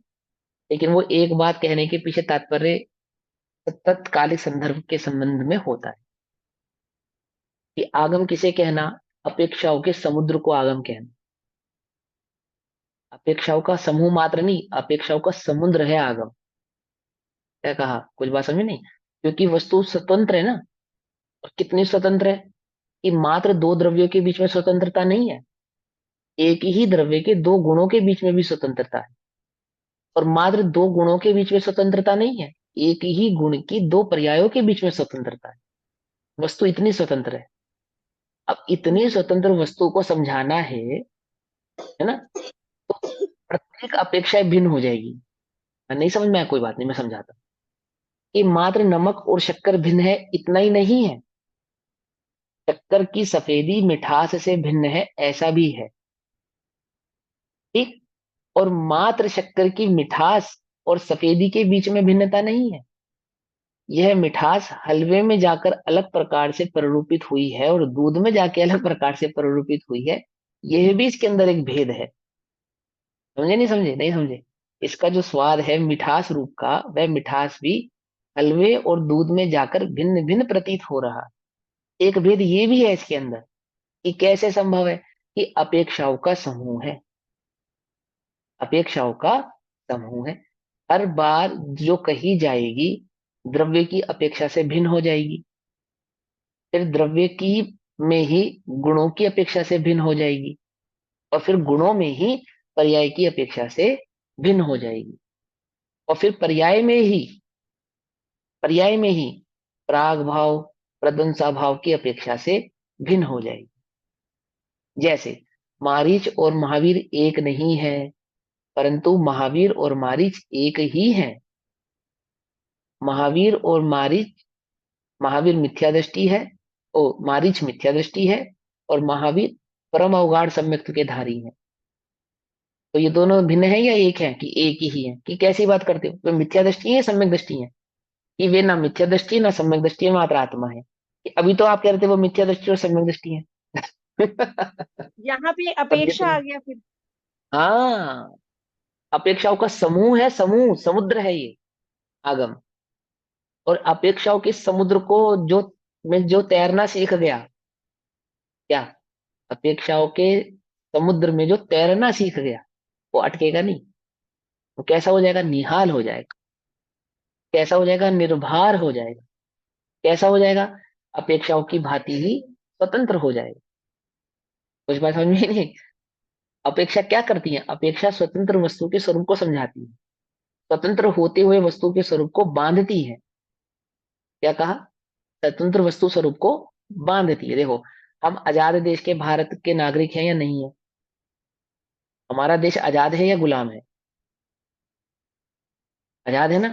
लेकिन वो एक बात कहने के पीछे तात्पर्य तत्कालिक संदर्भ के संबंध में होता है। कि आगम किसे कहना? अपेक्षाओं के समुद्र को आगम कहना। अपेक्षाओं का समूह मात्र नहीं, अपेक्षाओं का समुद्र है आगम। क्या कहा? कुछ बात समझे नहीं? क्योंकि वस्तु स्वतंत्र है ना। और कितनी स्वतंत्र है? कि मात्र दो द्रव्यों के बीच में स्वतंत्रता नहीं है, एक ही द्रव्य के दो गुणों के बीच में भी स्वतंत्रता है। और मात्र दो गुणों के बीच में स्वतंत्रता नहीं है, एक ही गुण की दो पर्यायों के बीच में स्वतंत्रता है। वस्तु इतनी स्वतंत्र है। अब इतनी स्वतंत्र वस्तु को समझाना है ना, तो प्रत्येक अपेक्षा भिन्न हो जाएगी। नहीं समझ में आया? कोई बात नहीं, मैं समझाता हूं। कि मात्र नमक और शक्कर भिन्न है इतना ही नहीं है, शक्कर की सफेदी मिठास से भिन्न है ऐसा भी है। ठीक। और मात्र शक्कर की मिठास और सफेदी के बीच में भिन्नता नहीं है, यह मिठास हलवे में जाकर अलग प्रकार से प्ररूपित हुई है और दूध में जाके अलग प्रकार से प्ररूपित हुई है। यह भी इसके अंदर एक भेद है। समझे नहीं समझे? नहीं समझे? इसका जो स्वाद है मिठास रूप का, वह मिठास भी हलवे और दूध में जाकर भिन्न भिन्न प्रतीत हो रहा। एक भेद ये भी है इसके अंदर, कि कैसे संभव है? कि अपेक्षाओं का समूह है, अपेक्षाओं का समूह है। हर बार जो कही जाएगी द्रव्य की अपेक्षा से भिन्न हो जाएगी, फिर द्रव्य की में ही गुणों की अपेक्षा से भिन्न हो जाएगी, और फिर गुणों में ही पर्याय की अपेक्षा से भिन्न हो जाएगी, और फिर पर्याय में ही प्राग भाव, प्रदंसा भाव की अपेक्षा से भिन्न हो जाएगी। जैसे मारीच और महावीर एक नहीं है, परंतु महावीर और मारीच एक ही है। महावीर और मारीच, महावीर मिथ्या दृष्टि है, ओ मारीच मिथ्या दृष्टि है, और महावीर परम अवगाढ़ सम्यक्त के धारी है। तो ये दोनों भिन्न है या एक है? कि एक ही है। कि कैसी बात करते हो? वे मिथ्या दृष्टि है, सम्यक दृष्टि है? कि वे ना मिथ्या दृष्टि है ना सम्यक दृष्टि है, मात्र आत्मा है। कि अभी तो आप कह रहे थे वो मिथ्या दृष्टि और सम्यक दृष्टि है। यहाँ पे तब ये अपेक्षा तो, आ गया फिर। हाँ, अपेक्षाओं का समूह है, समूह समुद्र है ये आगम। और अपेक्षाओं के समुद्र को जो, में जो तैरना सीख गया, क्या, अपेक्षाओं के समुद्र में जो तैरना सीख गया, वो अटकेगा नहीं। वो कैसा हो जाएगा? निहाल हो जाएगा। कैसा हो जाएगा? निर्भर हो जाएगा। कैसा हो जाएगा? अपेक्षाओं की भांति ही स्वतंत्र हो जाएगा। कुछ बात समझ में नहीं? अपेक्षा क्या करती है? अपेक्षा स्वतंत्र वस्तु के स्वरूप को समझाती है। स्वतंत्र होते हुए वस्तु के स्वरूप को बांधती है। क्या कहा? स्वतंत्र वस्तु स्वरूप को बांधती है। देखो, हम आजाद देश के भारत के नागरिक हैं या नहीं है? हमारा देश आजाद है या गुलाम है? आजाद है ना?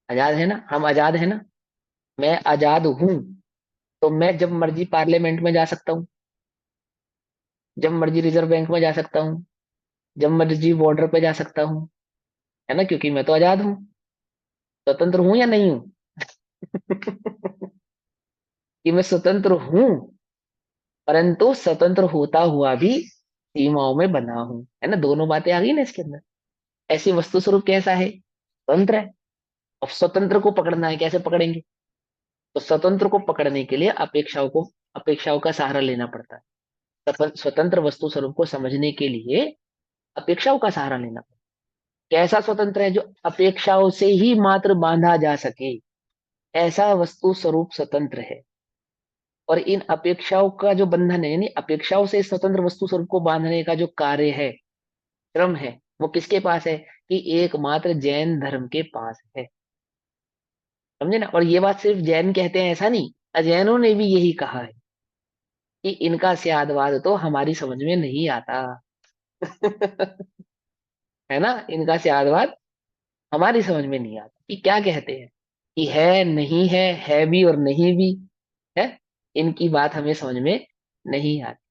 आजाद है ना? हम आजाद है ना? मैं आजाद हूं, तो मैं जब मर्जी पार्लियामेंट में जा सकता हूँ, जब मर्जी रिजर्व बैंक में जा सकता हूँ, जब मर्जी बॉर्डर पे जा सकता हूँ, है ना? क्योंकि मैं तो आजाद हूँ। स्वतंत्र हूं या नहीं हूं? कि मैं स्वतंत्र हूं, परंतु स्वतंत्र होता हुआ भी सीमाओं में बना हूं, है ना? दोनों बातें आ गई ना इसके अंदर। ऐसी वस्तु स्वरूप कैसा है? स्वतंत्र है। अब स्वतंत्र को पकड़ना है, कैसे पकड़ेंगे? तो स्वतंत्र को पकड़ने के लिए अपेक्षाओं का सहारा लेना पड़ता है। स्वतंत्र वस्तु स्वरूप को समझने के लिए अपेक्षाओं का सहारा लेना पड़ता है। कैसा स्वतंत्र है? जो अपेक्षाओं से ही मात्र बांधा जा सके, ऐसा वस्तु स्वरूप स्वतंत्र है। और इन अपेक्षाओं का जो बंधन है, यानी अपेक्षाओं से स्वतंत्र वस्तु स्वरूप को बांधने का जो कार्य है, श्रम है, वो किसके पास है? कि एकमात्र जैन धर्म के पास है। समझे ना? और ये बात सिर्फ जैन कहते हैं ऐसा नहीं, अजैनों ने भी यही कहा है कि इनका स्यादवाद तो हमारी समझ में नहीं आता। है ना? इनका स्यादवाद हमारी समझ में नहीं आता कि क्या कहते हैं, कि है नहीं है भी और नहीं भी है। इनकी बात हमें समझ में नहीं आती।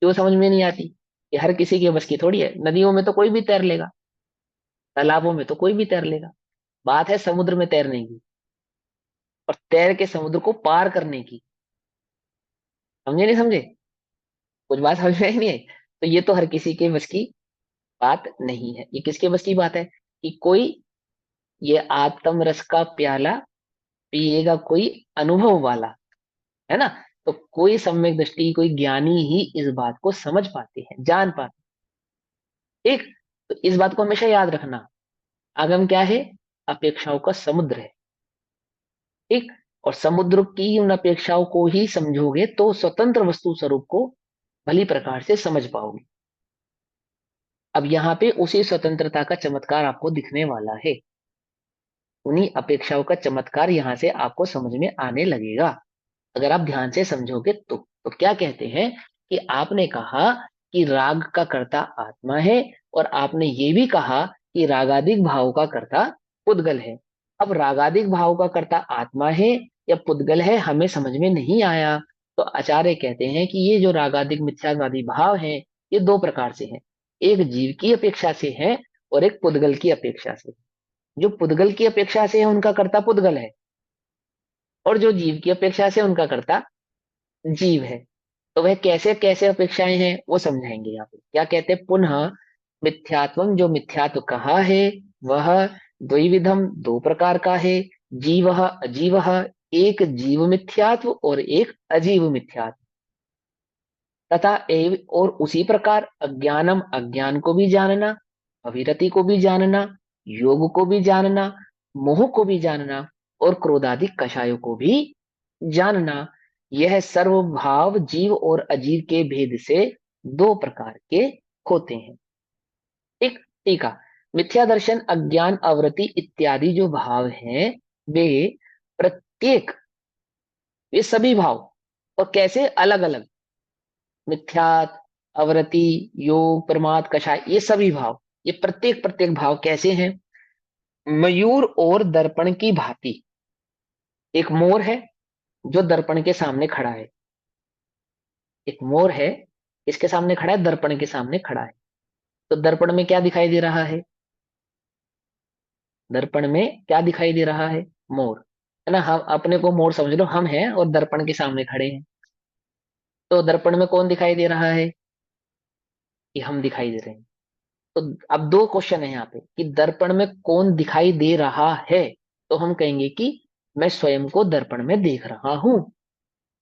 क्यों समझ में नहीं आती? कि हर किसी के बस की थोड़ी है। नदियों में तो कोई भी तैर लेगा, तालाबों में तो कोई भी तैर लेगा। बात है समुद्र में तैरने की, और तैर के समुद्र को पार करने की। समझे नहीं समझे? कुछ बात समझ में आई नहीं आई? तो ये तो हर किसी के बस की बात नहीं है। ये किसके बस की बात है? कि कोई ये आत्म रस का प्याला पिएगा कोई अनुभव वाला, है ना? तो कोई सम्यक दृष्टि, कोई ज्ञानी ही इस बात को समझ पाते हैं, जान पाते हैं। ठीक? तो इस बात को हमेशा याद रखना। आगम क्या है? अपेक्षाओं का समुद्र है। ठीक? और समुद्र की उन अपेक्षाओं को ही समझोगे तो स्वतंत्र वस्तु स्वरूप को भली प्रकार से समझ पाओगे। अब यहाँ पे उसी स्वतंत्रता का चमत्कार आपको दिखने वाला है। उन्हीं अपेक्षाओं का चमत्कार यहाँ से आपको समझ में आने लगेगा, अगर आप ध्यान से समझोगे तो क्या कहते हैं कि आपने कहा कि राग का कर्ता आत्मा है, और आपने ये भी कहा कि रागादिक भाव का कर्ता पुद्गल है। अब रागादिक भाव का कर्ता आत्मा है या पुद्गल है, हमें समझ में नहीं आया। तो आचार्य कहते हैं कि ये जो रागादिक मिथ्यावादी भाव है, ये दो प्रकार से है। एक जीव की अपेक्षा से है, और एक पुद्गल की अपेक्षा से। जो पुद्गल की अपेक्षा से है उनका कर्ता पुद्गल है, और जो जीव की अपेक्षा से उनका कर्ता जीव है। तो वह कैसे कैसे अपेक्षाएं हैं वो समझाएंगे यहाँ पे। क्या कहते हैं? पुनः मिथ्यात्वम, जो मिथ्यात्व कहा है वह द्विविधम, दो प्रकार का है। जीव अजीव, एक जीव मिथ्यात्व और एक अजीव मिथ्यात्व। तथा एव, और उसी प्रकार अज्ञानम, अज्ञान को भी जानना, अविरति को भी जानना, योग को भी जानना, मोह को भी जानना, और क्रोधादि कषायों को भी जानना। यह सर्वभाव जीव और अजीव के भेद से दो प्रकार के होते हैं। ठीक? टीका। मिथ्या दर्शन, अज्ञान, अवृत्ति इत्यादि जो भाव हैं, वे प्रत्येक, ये सभी भाव, और कैसे? अलग अलग। मिथ्यात, अवृत्ति, योग, प्रमाद, कषाय, ये सभी भाव, ये प्रत्येक प्रत्येक भाव कैसे हैं? मयूर और दर्पण की भांति। एक मोर है जो दर्पण के सामने खड़ा है। एक मोर है, इसके सामने खड़ा है, दर्पण के सामने खड़ा है। तो दर्पण में क्या दिखाई दे रहा है? दर्पण में क्या दिखाई दे रहा है? मोर, है ना? हम अपने को मोर समझ लो, हम हैं और दर्पण के सामने खड़े हैं। तो दर्पण में कौन दिखाई दे रहा है? कि हम दिखाई दे रहे हैं। तो अब दो क्वेश्चन है यहाँ पे कि दर्पण में कौन दिखाई दे रहा है। तो हम कहेंगे कि मैं स्वयं को दर्पण में देख रहा हूं।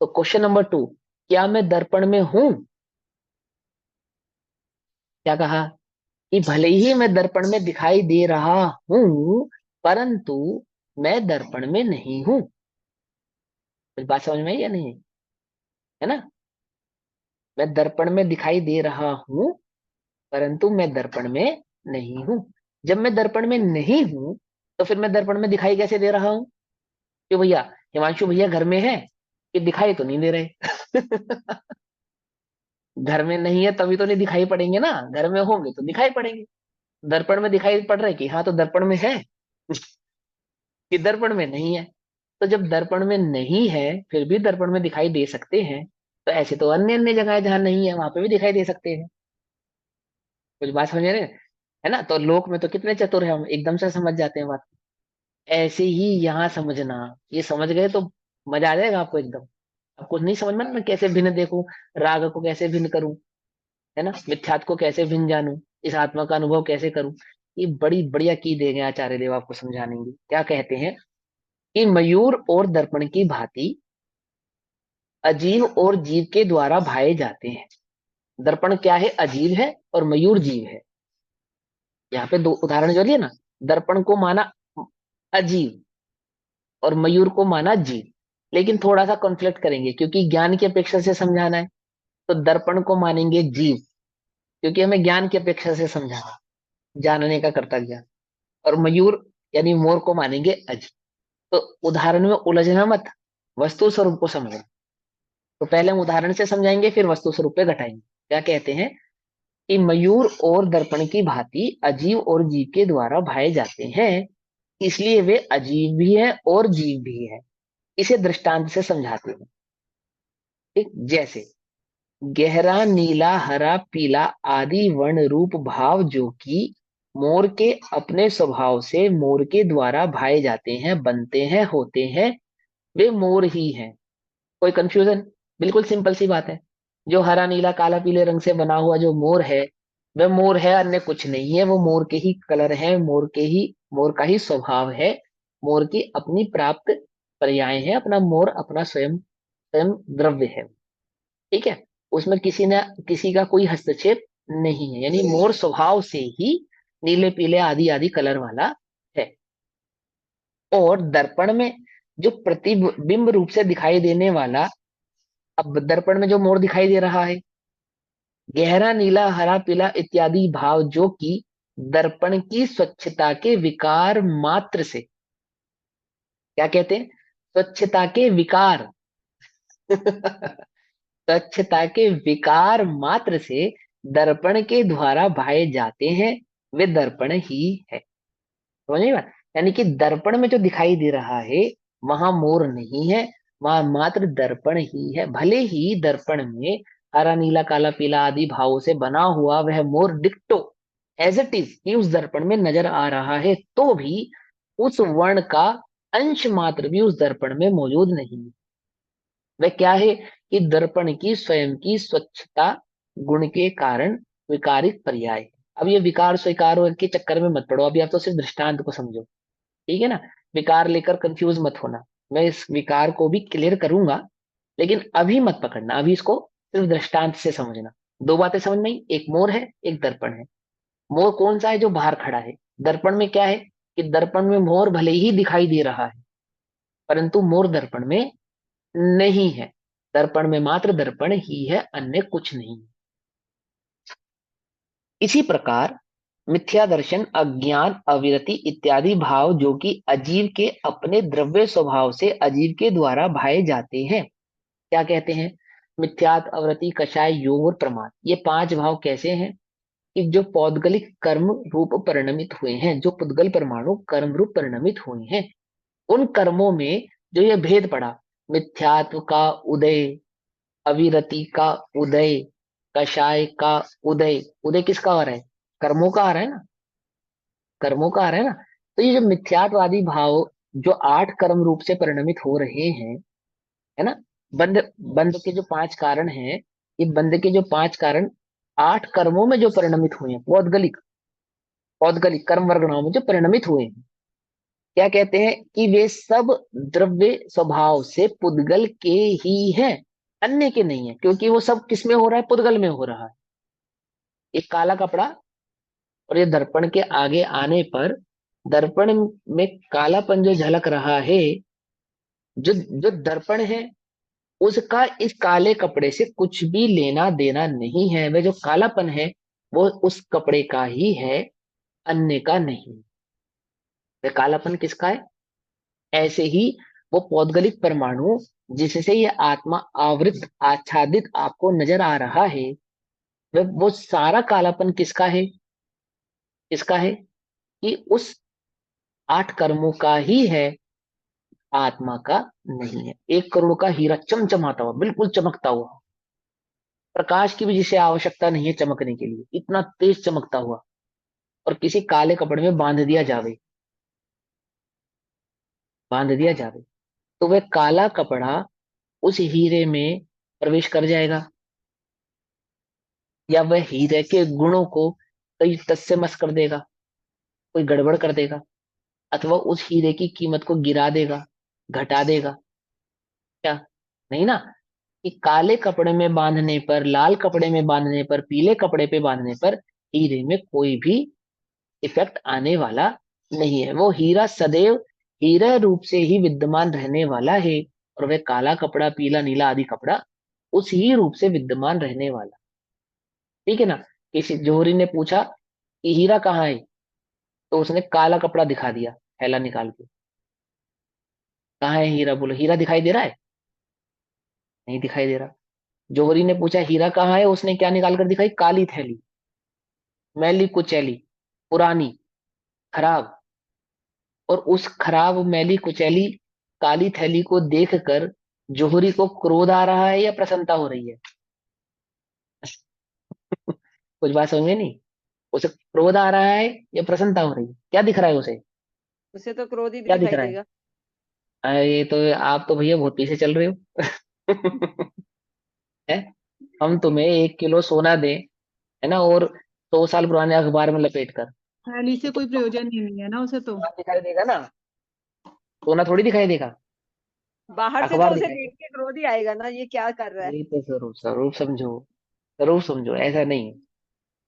तो क्वेश्चन नंबर टू, क्या मैं दर्पण में हूं? क्या कहा? कि भले ही मैं दर्पण में दिखाई दे रहा हूं, परंतु मैं दर्पण में नहीं हूं। कुछ बात समझ में आई या नहीं? है ना? मैं दर्पण में दिखाई दे रहा हूं, परंतु मैं दर्पण में नहीं हूं। जब मैं दर्पण में नहीं हूं तो फिर मैं दर्पण में दिखाई कैसे दे रहा हूं? कि भैया हिमांशु भैया घर में है, कि दिखाई तो नहीं दे रहे। घर में नहीं है तभी तो नहीं दिखाई पड़ेंगे ना, घर में होंगे तो दिखाई पड़ेंगे। दर्पण में दिखाई पड़ रहे कि हाँ तो दर्पण में है, कि दर्पण में नहीं है। तो जब दर्पण में नहीं है फिर भी दर्पण में दिखाई दे सकते हैं, तो ऐसे तो अन्य अन्य जगह जहां नहीं है वहां पे भी दिखाई दे सकते हैं। कुछ बात समझ रहे हैं? है ना? तो लोक में तो कितने चतुर है, हम एकदम से समझ जाते हैं बात। ऐसे ही यहाँ समझना, ये समझ गए तो मजा आ जाएगा आपको एकदम। अब कुछ नहीं समझ में मैं कैसे भिन्न देखूं, राग को कैसे भिन्न करूं, है ना, मिथ्यात्व को कैसे भिन्न जानूं, इस आत्मा का अनुभव कैसे करूं। ये बड़ी बढ़िया की देंगे आचार्य देव आपको समझाने की। क्या कहते हैं कि मयूर और दर्पण की भांति अजीव और जीव के द्वारा भाए जाते हैं। दर्पण क्या है? अजीव है, और मयूर जीव है। यहाँ पे दो उदाहरण जो लिए ना, दर्पण को माना अजीव और मयूर को माना जीव। लेकिन थोड़ा सा कॉन्फ्लिक्ट करेंगे क्योंकि ज्ञान की अपेक्षा से समझाना है। तो दर्पण को मानेंगे जीव, क्योंकि हमें ज्ञान की अपेक्षा से समझाना, जानने का कर्ता ज्ञान। और मयूर यानी मोर को मानेंगे अजीव। तो उदाहरण में उलझना मत, वस्तु स्वरूप को समझो। तो पहले हम उदाहरण से समझाएंगे फिर वस्तु स्वरूप पे घटाएंगे। क्या कहते हैं कि मयूर और दर्पण की भांति अजीव और जीव के द्वारा भाए जाते हैं, इसलिए वे अजीव भी है और जीव भी है। इसे दृष्टांत से समझाते हैं। ठीक जैसे गहरा नीला हरा पीला आदि वर्ण रूप भाव जो कि मोर के अपने स्वभाव से मोर के द्वारा भाए जाते हैं, बनते हैं, होते हैं, वे मोर ही हैं। कोई कंफ्यूजन? बिल्कुल सिंपल सी बात है। जो हरा नीला काला पीले रंग से बना हुआ जो मोर है, वह मोर है, अन्य कुछ नहीं है। वो मोर के ही कलर है, मोर का ही स्वभाव है। मोर की अपनी प्राप्त पर्याय है, अपना मोर अपना स्वयं स्वयं द्रव्य है। ठीक है? उसमें किसी का कोई हस्तक्षेप नहीं है, यानी मोर स्वभाव से ही नीले पीले आदि आदि कलर वाला है। और दर्पण में जो प्रतिबिंब रूप से दिखाई देने वाला, अब दर्पण में जो मोर दिखाई दे रहा है, गहरा नीला हरा पीला इत्यादि भाव जो कि दर्पण की स्वच्छता के विकार मात्र से, क्या कहते हैं, स्वच्छता के विकार, स्वच्छता के विकार मात्र से दर्पण के द्वारा भाए जाते हैं, वे दर्पण ही है। समझ गई बात? यानी कि दर्पण में जो दिखाई दे रहा है वहां मोर नहीं है, वहां मात्र दर्पण ही है। भले ही दर्पण में हरा नीला काला पीला आदि भावों से बना हुआ वह मोर डिक्टो एज इट इज ही उस दर्पण में नजर आ रहा है, तो भी उस वर्ण का अंश मात्र भी उस दर्पण में मौजूद नहीं है। वह क्या है कि दर्पण की स्वयं की स्वच्छता गुण के कारण विकारित पर्याय है। अब ये विकार स्वीकार के चक्कर में मत पड़ो, अभी आप तो सिर्फ दृष्टांत को समझो। ठीक है ना? विकार लेकर कंफ्यूज मत होना, मैं इस विकार को भी क्लियर करूंगा। लेकिन अभी मत पकड़ना, अभी इसको सिर्फ दृष्टांत से समझना। दो बातें समझ में आई, एक मोर है एक दर्पण है। मोर कौन सा है? जो बाहर खड़ा है। दर्पण में क्या है कि दर्पण में मोर भले ही दिखाई दे रहा है, परंतु मोर दर्पण में नहीं है। दर्पण में मात्र दर्पण ही है, अन्य कुछ नहीं। इसी प्रकार मिथ्या दर्शन अज्ञान अविरति इत्यादि भाव जो कि अजीव के अपने द्रव्य स्वभाव से अजीव के द्वारा भाए जाते हैं। क्या कहते हैं? मिथ्यात अवृत्ति कषाय योग और प्रमाद, ये पांच भाव कैसे हैं कि जो पौद्गलिक कर्म रूप परिणमित हुए हैं, जो पुद्गल परमाणु कर्म रूप परिणमित हुए हैं, उन कर्मों में जो ये भेद पड़ा, मिथ्यात्व का उदय, अविरति का उदय, कषाय का उदय। उदय किसका आ रहा है? कर्मों का आ रहा है ना, कर्मों का आ रहा है ना। तो ये जो मिथ्यात्वादी भाव जो आठ कर्म रूप से परिणमित हो रहे हैं, है ना, बंध बंध के जो पांच कारण हैं, ये बंध के जो पांच कारण आठ कर्मों में जो परिणमित हुए हैं, पौद्गलिक पौद्गलिक कर्म वर्गणाओं में जो परिणमित हुए हैं, क्या कहते हैं कि वे सब द्रव्य स्वभाव से पुद्गल के ही हैं, अन्य के नहीं है। क्योंकि वो सब किस में हो रहा है? पुद्गल में हो रहा है। एक काला कपड़ा और ये दर्पण के आगे आने पर दर्पण में कालापन जो झलक रहा है, जो जो दर्पण है उसका इस काले कपड़े से कुछ भी लेना देना नहीं है। वह जो कालापन है वो उस कपड़े का ही है, अन्य का नहीं। वह कालापन किसका है? ऐसे ही वो पौद्गलिक परमाणु जिससे ये आत्मा आवृत आच्छादित आपको नजर आ रहा है, वह वो सारा कालापन किसका है? किसका है? कि उस 8 कर्मों का ही है, आत्मा का नहीं है। 1 करोड़ का हीरा चमचमाता हुआ, बिल्कुल चमकता हुआ, प्रकाश की भी जिसे आवश्यकता नहीं है चमकने के लिए, इतना तेज चमकता हुआ, और किसी काले कपड़े में बांध दिया जावे, बांध दिया जावे, तो वह काला कपड़ा उस हीरे में प्रवेश कर जाएगा, या वह हीरे के गुणों को कई तस्य मस कर देगा, कोई गड़बड़ कर देगा, अथवा उस हीरे की कीमत को गिरा देगा, घटा देगा? क्या? नहीं ना। कि काले कपड़े में बांधने पर, लाल कपड़े में बांधने पर, पीले कपड़े पे बांधने पर हीरे में कोई भी इफेक्ट आने वाला नहीं है। वो हीरा सदैव हीरा रूप से ही विद्यमान रहने वाला है, और वह काला कपड़ा, पीला, नीला आदि कपड़ा उस ही रूप से विद्यमान रहने वाला। ठीक है ना। किसी जोहरी ने पूछा कि हीरा कहाँ है, तो उसने काला कपड़ा दिखा दिया, थैला निकाल के। कहाँ है हीरा? बोलो, हीरा दिखाई दे रहा है? नहीं दिखाई दे रहा। जोहरी ने पूछा हीरा कहाँ है, उसने क्या निकाल कर दिखाई? काली थैली, मैली कुचैली, पुरानी, खराब। और उस खराब, मैली कुचैली, काली थैली को देखकर जोहरी को क्रोध आ रहा है या प्रसन्नता हो रही है? कुछ बात समझ में नहीं। उसे क्रोध आ रहा है या प्रसन्नता हो रही है? क्या दिख रहा है उसे? उसे तो क्रोध ही क्या दिख दिखाई रहा है? देगा। ये तो आप तो भैया बहुत पीछे चल रहे हो। है? हम तुम्हें 1 किलो सोना दें, है ना, और 100 साल पुराने अखबार में लपेट कर, थैली तो से कोई तुमको प्रयोजन ही नहीं है ना उसे तो। सोना दिखाई देगा ना? सोना थोड़ी दिखाई देगा, बाहर से तो अखबार उसे दिखाई देख देगा। के क्रोध ही आएगा ना, ये क्या कर रहा है। ये तो स्वरूप स्वरूप समझो, स्वरूप समझो, ऐसा नहीं है।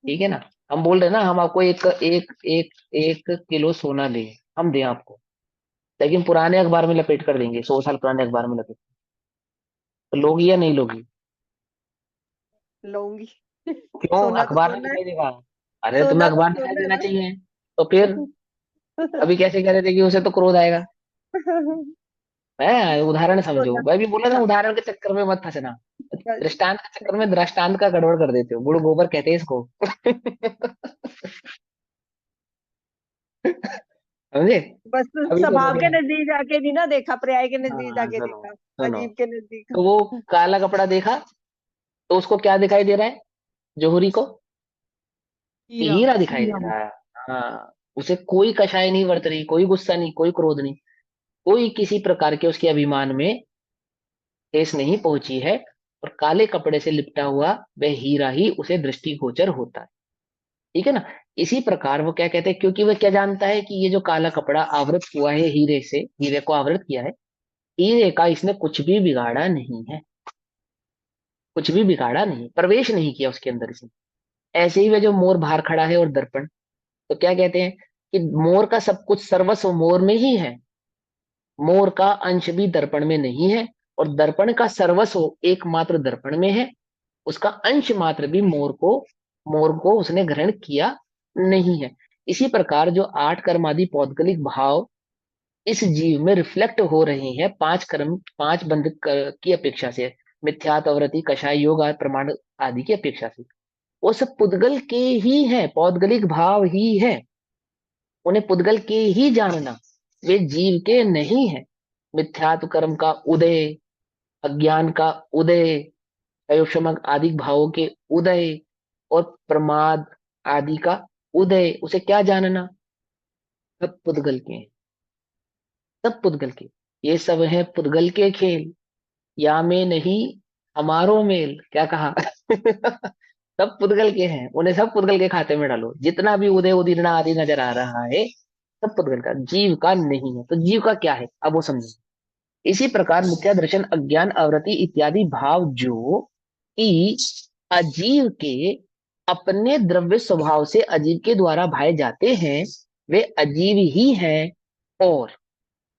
ठीक है ना। हम बोल रहे हैं ना, हम आपको एक एक एक 1 किलो सोना दें, हम दें आपको, लेकिन पुराने अखबार में लपेट कर देंगे, 100 साल पुराने अखबार में लपेट। तो लोगी या नहीं लोगी? लूंगी। क्यों? सोना तो अखबार में सोना है। दिखाई देगा। अरे तुम्हें सोना तो अखबार दिखाई सोना है देना ना। चाहिए, तो फिर अभी कैसे कह रहे थे कि उसे तो क्रोध आएगा? है, उदाहरण समझो, सोना। मैं भी बोला ना, हाँ। उदाहरण के चक्कर में मत फंसना। बस। दृष्टांत के चक्कर में दृष्टांत का गड़बड़ कर देते हो, गुड़ गोबर कहते हैं इसको। समझे? बस अभी सुनो स्वभाव के ध्यान। नजदीक जाके नहीं ना देखा, पर्याय के नजदीक हाँ जाके सुनो, देखा। सुनो। अजीब के नजदीक। तो वो काला कपड़ा देखा, तो उसको क्या दिखाई दे रहा है जोहरी को? हीरा। हीरा दिखाई दे हीरा। रहा है। हाँ, उसे कोई कषाय नहीं बरत रही, कोई गुस्सा नहीं, कोई क्रोध नहीं, कोई किसी प्रकार के उसके अभिमान में ठेस नहीं पहुंची है, और काले कपड़े से लिपटा हुआ वह हीरा ही उसे दृष्टिगोचर होता है। ठीक है ना। इसी प्रकार वो क्या कहते हैं, क्योंकि वह क्या जानता है कि ये जो काला कपड़ा आवृत हुआ है हीरे से, हीरे को आवृत किया है, हीरे का इसने कुछ भी बिगाड़ा नहीं है, कुछ भी बिगाड़ा नहीं, प्रवेश नहीं किया उसके अंदर इसने। ऐसे ही वह जो मोर बाहर खड़ा है और दर्पण, तो क्या कहते हैं कि मोर का सब कुछ, सर्वस्व मोर में ही है, मोर का अंश भी दर्पण में नहीं है, और दर्पण का सर्वस्व एकमात्र दर्पण में है, उसका अंश मात्र भी मोर को उसने ग्रहण किया नहीं है। इसी प्रकार जो 8 कर्मादि पौद्गलिक भाव इस जीव में रिफ्लेक्ट हो रहे हैं, 5 कर्म, 5 बंध की अपेक्षा से, मिथ्यात्वृत्ति, कषाय योग आदि प्रमाण आदि की अपेक्षा से, वो सब पुद्गल के ही है, पौद्गलिक भाव ही है। उन्हें पुद्गल के ही जानना, वे जीव के नहीं है। मिथ्यात्व कर्म का उदय, अज्ञान का उदय, अयोक्षमक आदि भावों के उदय, और प्रमाद आदि का उदय, उसे क्या जानना? सब पुद्गल के हैं, सब पुद्गल के। ये सब है पुद्गल के खेल, या में नहीं हमारो मेल, क्या कहा? सब पुद्गल के हैं, उन्हें सब पुद्गल के खाते में डालो, जितना भी उदय उदीर्णा आदि नजर आ रहा है, सब पुद्गल का, जीव का नहीं है। तो जीव का क्या है, अब वो समझो। इसी प्रकार मिथ्या दर्शन, अज्ञान, अवृत्ति इत्यादि भाव जो कि अजीव के अपने द्रव्य स्वभाव से अजीव के द्वारा भाए जाते हैं, वे अजीव ही हैं। और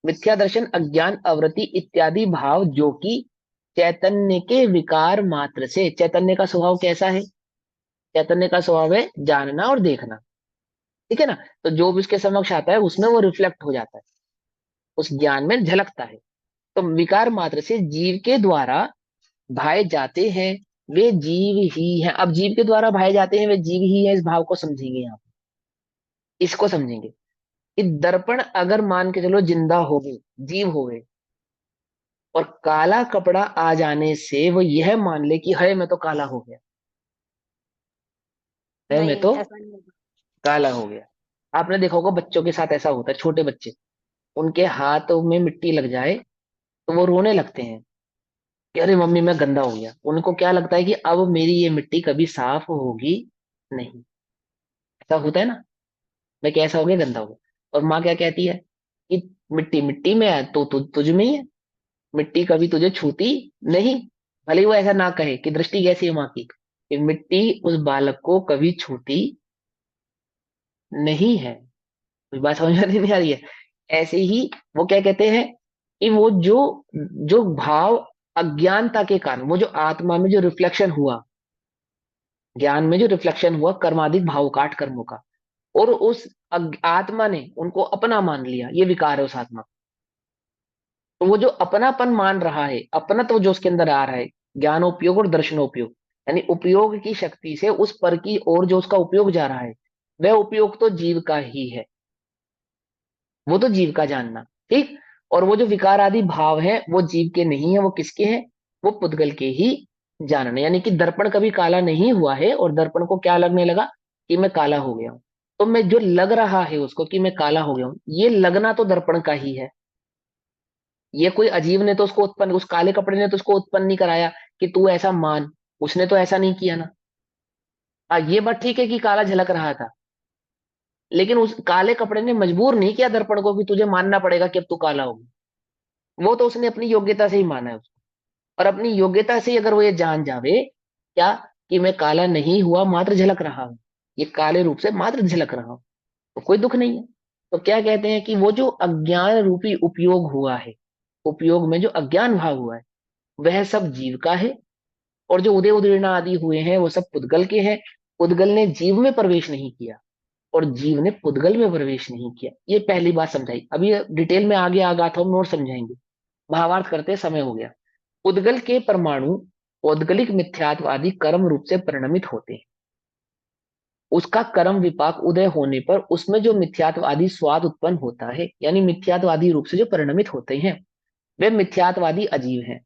मिथ्या दर्शन, अज्ञान, अवृत्ति इत्यादि भाव जो कि चैतन्य के विकार मात्र से, चैतन्य का स्वभाव कैसा है? चैतन्य का स्वभाव है जानना और देखना, ठीक है ना। तो जो भी उसके समक्ष आता है उसमें वो रिफ्लेक्ट हो जाता है, उस ज्ञान में झलकता है। तो विकार मात्र से जीव के द्वारा भाए जाते हैं, वे जीव ही हैं। अब जीव के द्वारा भाए जाते हैं वे जीव ही है, इस भाव को समझेंगे यहाँ पे, इसको समझेंगे कि दर्पण अगर मान के चलो जिंदा हो गए, जीव हो गए, और काला कपड़ा आ जाने से वो यह मान ले कि है मैं तो काला हो गया, है मैं नहीं, तो ऐसा नहीं होगा। काला हो गया। आपने देखा होगा बच्चों के साथ ऐसा होता है, छोटे बच्चे, उनके हाथ में मिट्टी लग जाए तो वो रोने लगते हैं कि अरे मम्मी मैं गंदा हो गया। उनको क्या लगता है कि अब मेरी ये मिट्टी कभी साफ होगी नहीं। ऐसा होता है ना, मैं कैसा हो गया, गंदा हो गया। और माँ क्या कहती है कि मिट्टी मिट्टी में है तो तुझ में ही है, मिट्टी कभी तुझे छूती नहीं। भले ही वो ऐसा ना कहे कि दृष्टि कैसी है माँ की, कि मिट्टी उस बालक को कभी छूती नहीं है। कुछ बात समझ में नहीं आ रही है। ऐसे ही वो क्या कहते हैं कि वो जो जो भाव अज्ञानता के कारण, वो जो आत्मा में जो रिफ्लेक्शन हुआ, ज्ञान में जो रिफ्लेक्शन हुआ कर्माधिक भाव काट कर्मों का, और उस आत्मा ने उनको अपना मान लिया, ये विकार है उस आत्मा का। तो वो जो अपनापन मान रहा है, अपना तो जो उसके अंदर आ रहा है, ज्ञानोपयोग और दर्शनोपयोग, यानी उपयोग की शक्ति से उस पर की ओर जो उसका उपयोग जा रहा है, वह उपयोग तो जीव का ही है, वो तो जीव का जानना। ठीक। और वो जो विकार आदि भाव है वो जीव के नहीं है, वो किसके हैं, वो पुद्गल के ही जानने। यानी कि दर्पण कभी काला नहीं हुआ है, और दर्पण को क्या लगने लगा कि मैं काला हो गया हूं। तो मैं जो लग रहा है उसको कि मैं काला हो गया हूं, ये लगना तो दर्पण का ही है। ये कोई अजीब ने तो उसको उत्पन्न, उस काले कपड़े ने तो उसको उत्पन्न नहीं कराया कि तू ऐसा मान, उसने तो ऐसा नहीं किया ना। हाँ ये बात ठीक है कि काला झलक रहा था, लेकिन उस काले कपड़े ने मजबूर नहीं किया दर्पण को कि तुझे मानना पड़ेगा कि अब तू काला होगा। वो तो उसने अपनी योग्यता से ही माना है उसको। और अपनी योग्यता से ही अगर वो ये जान जावे क्या, कि मैं काला नहीं हुआ, मात्र झलक रहा हूं, ये काले रूप से मात्र झलक रहा हूं, तो कोई दुख नहीं है। तो क्या कहते हैं कि वो जो अज्ञान रूपी उपयोग हुआ है, उपयोग में जो अज्ञान भाव हुआ है, वह सब जीव का है। और जो उदय उदीर्णा आदि हुए हैं वो सब पुद्गल के हैं। पुद्गल ने जीव में प्रवेश नहीं किया, और जीव ने पुद्गल में प्रवेश नहीं किया। ये पहली बात समझाई। अभी डिटेल में आगे आगा तो हम और समझाएंगे, भावार्थ करते समय हो गया। पुद्गल के परमाणु पौद्गलिक मिथ्यात्वादी कर्म रूप से परिणमित होते हैं। उसका कर्म विपाक उदय होने पर उसमें जो मिथ्यात्वादी स्वाद उत्पन्न होता है, यानी मिथ्यात्वादी रूप से जो परिणमित होते हैं, वे मिथ्यात्वादी अजीव हैं।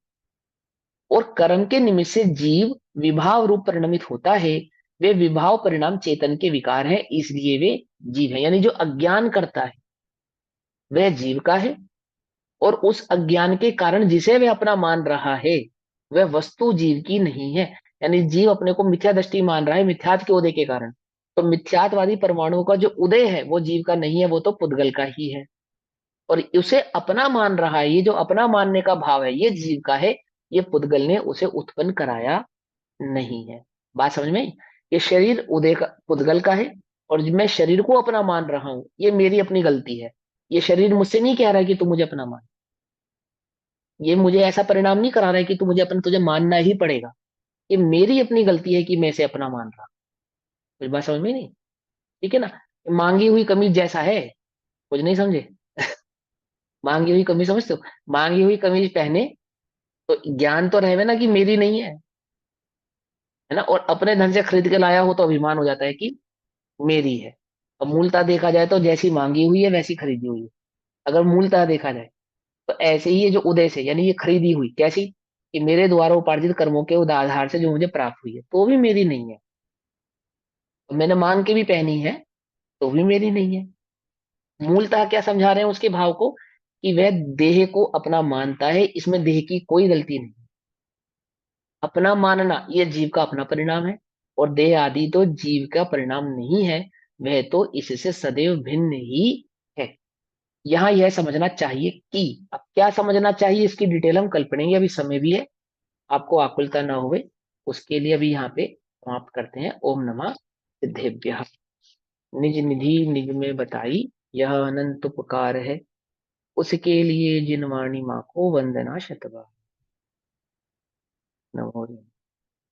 और कर्म के निमित्त से जीव विभाव रूप परिणमित होता है, वे विभाव परिणाम चेतन के विकार हैं, इसलिए वे जीव है। यानी जो अज्ञान करता है वह जीव का है, और उस अज्ञान के कारण जिसे वह अपना मान रहा है वह वस्तु जीव की नहीं है। यानी जीव अपने को मिथ्या दृष्टि मान रहा है मिथ्यात्व के उदय के कारण। तो मिथ्यात्वादी परमाणुओं का जो उदय है वो जीव का नहीं है, वो तो पुद्गल का ही है। और उसे अपना मान रहा है, ये जो अपना मानने का भाव है ये जीव का है, ये पुद्गल ने उसे उत्पन्न कराया नहीं है। बात समझ में आई? ये शरीर उदय का पुद्गल का है, और मैं शरीर को अपना मान रहा हूं, ये मेरी अपनी गलती है। ये शरीर मुझसे नहीं कह रहा है कि तू मुझे अपना मान, ये मुझे ऐसा परिणाम नहीं करा रहा है कि तू मुझे अपना, तुझे मानना ही पड़ेगा। ये मेरी अपनी गलती है कि मैं इसे अपना मान रहा। कुछ बात समझ में नहीं? ठीक है ना। मांगी हुई कमीज जैसा है, कुछ नहीं समझे? मांगी हुई कमीज समझते हो? मांगी हुई कमीज पहने तो ज्ञान तो रहे ना कि मेरी नहीं है ना। और अपने धन से खरीद के लाया हो तो अभिमान हो जाता है कि मेरी है। और मूलतः देखा जाए तो जैसी मांगी हुई है वैसी खरीदी हुई है, अगर मूलतः देखा जाए। तो ऐसे ही ये जो उदय से, यानी ये खरीदी हुई कैसी, कि मेरे द्वारा उपार्जित कर्मों के आधार से जो मुझे प्राप्त हुई है, तो भी मेरी नहीं है। मैंने मांग के भी पहनी है तो भी मेरी नहीं है। मूलतः क्या समझा रहे हैं उसके भाव को, कि वह देह को अपना मानता है, इसमें देह की कोई गलती नहीं। अपना मानना ये जीव का अपना परिणाम है, और देह आदि तो जीव का परिणाम नहीं है, वह तो इससे सदैव भिन्न ही है। यहाँ यह समझना चाहिए कि, अब क्या समझना चाहिए इसकी डिटेल हम कल पढ़ेंगे, अभी समय भी है, आपको आकुलता ना होवे उसके लिए अभी यहाँ पे समाप्त करते हैं। ओम नमः सिद्धेभ्यः। निज निधि निज में बताई, यह अनंत उपकार है, उसके लिए जिनवाणी माँ को वंदना शतबार। नमो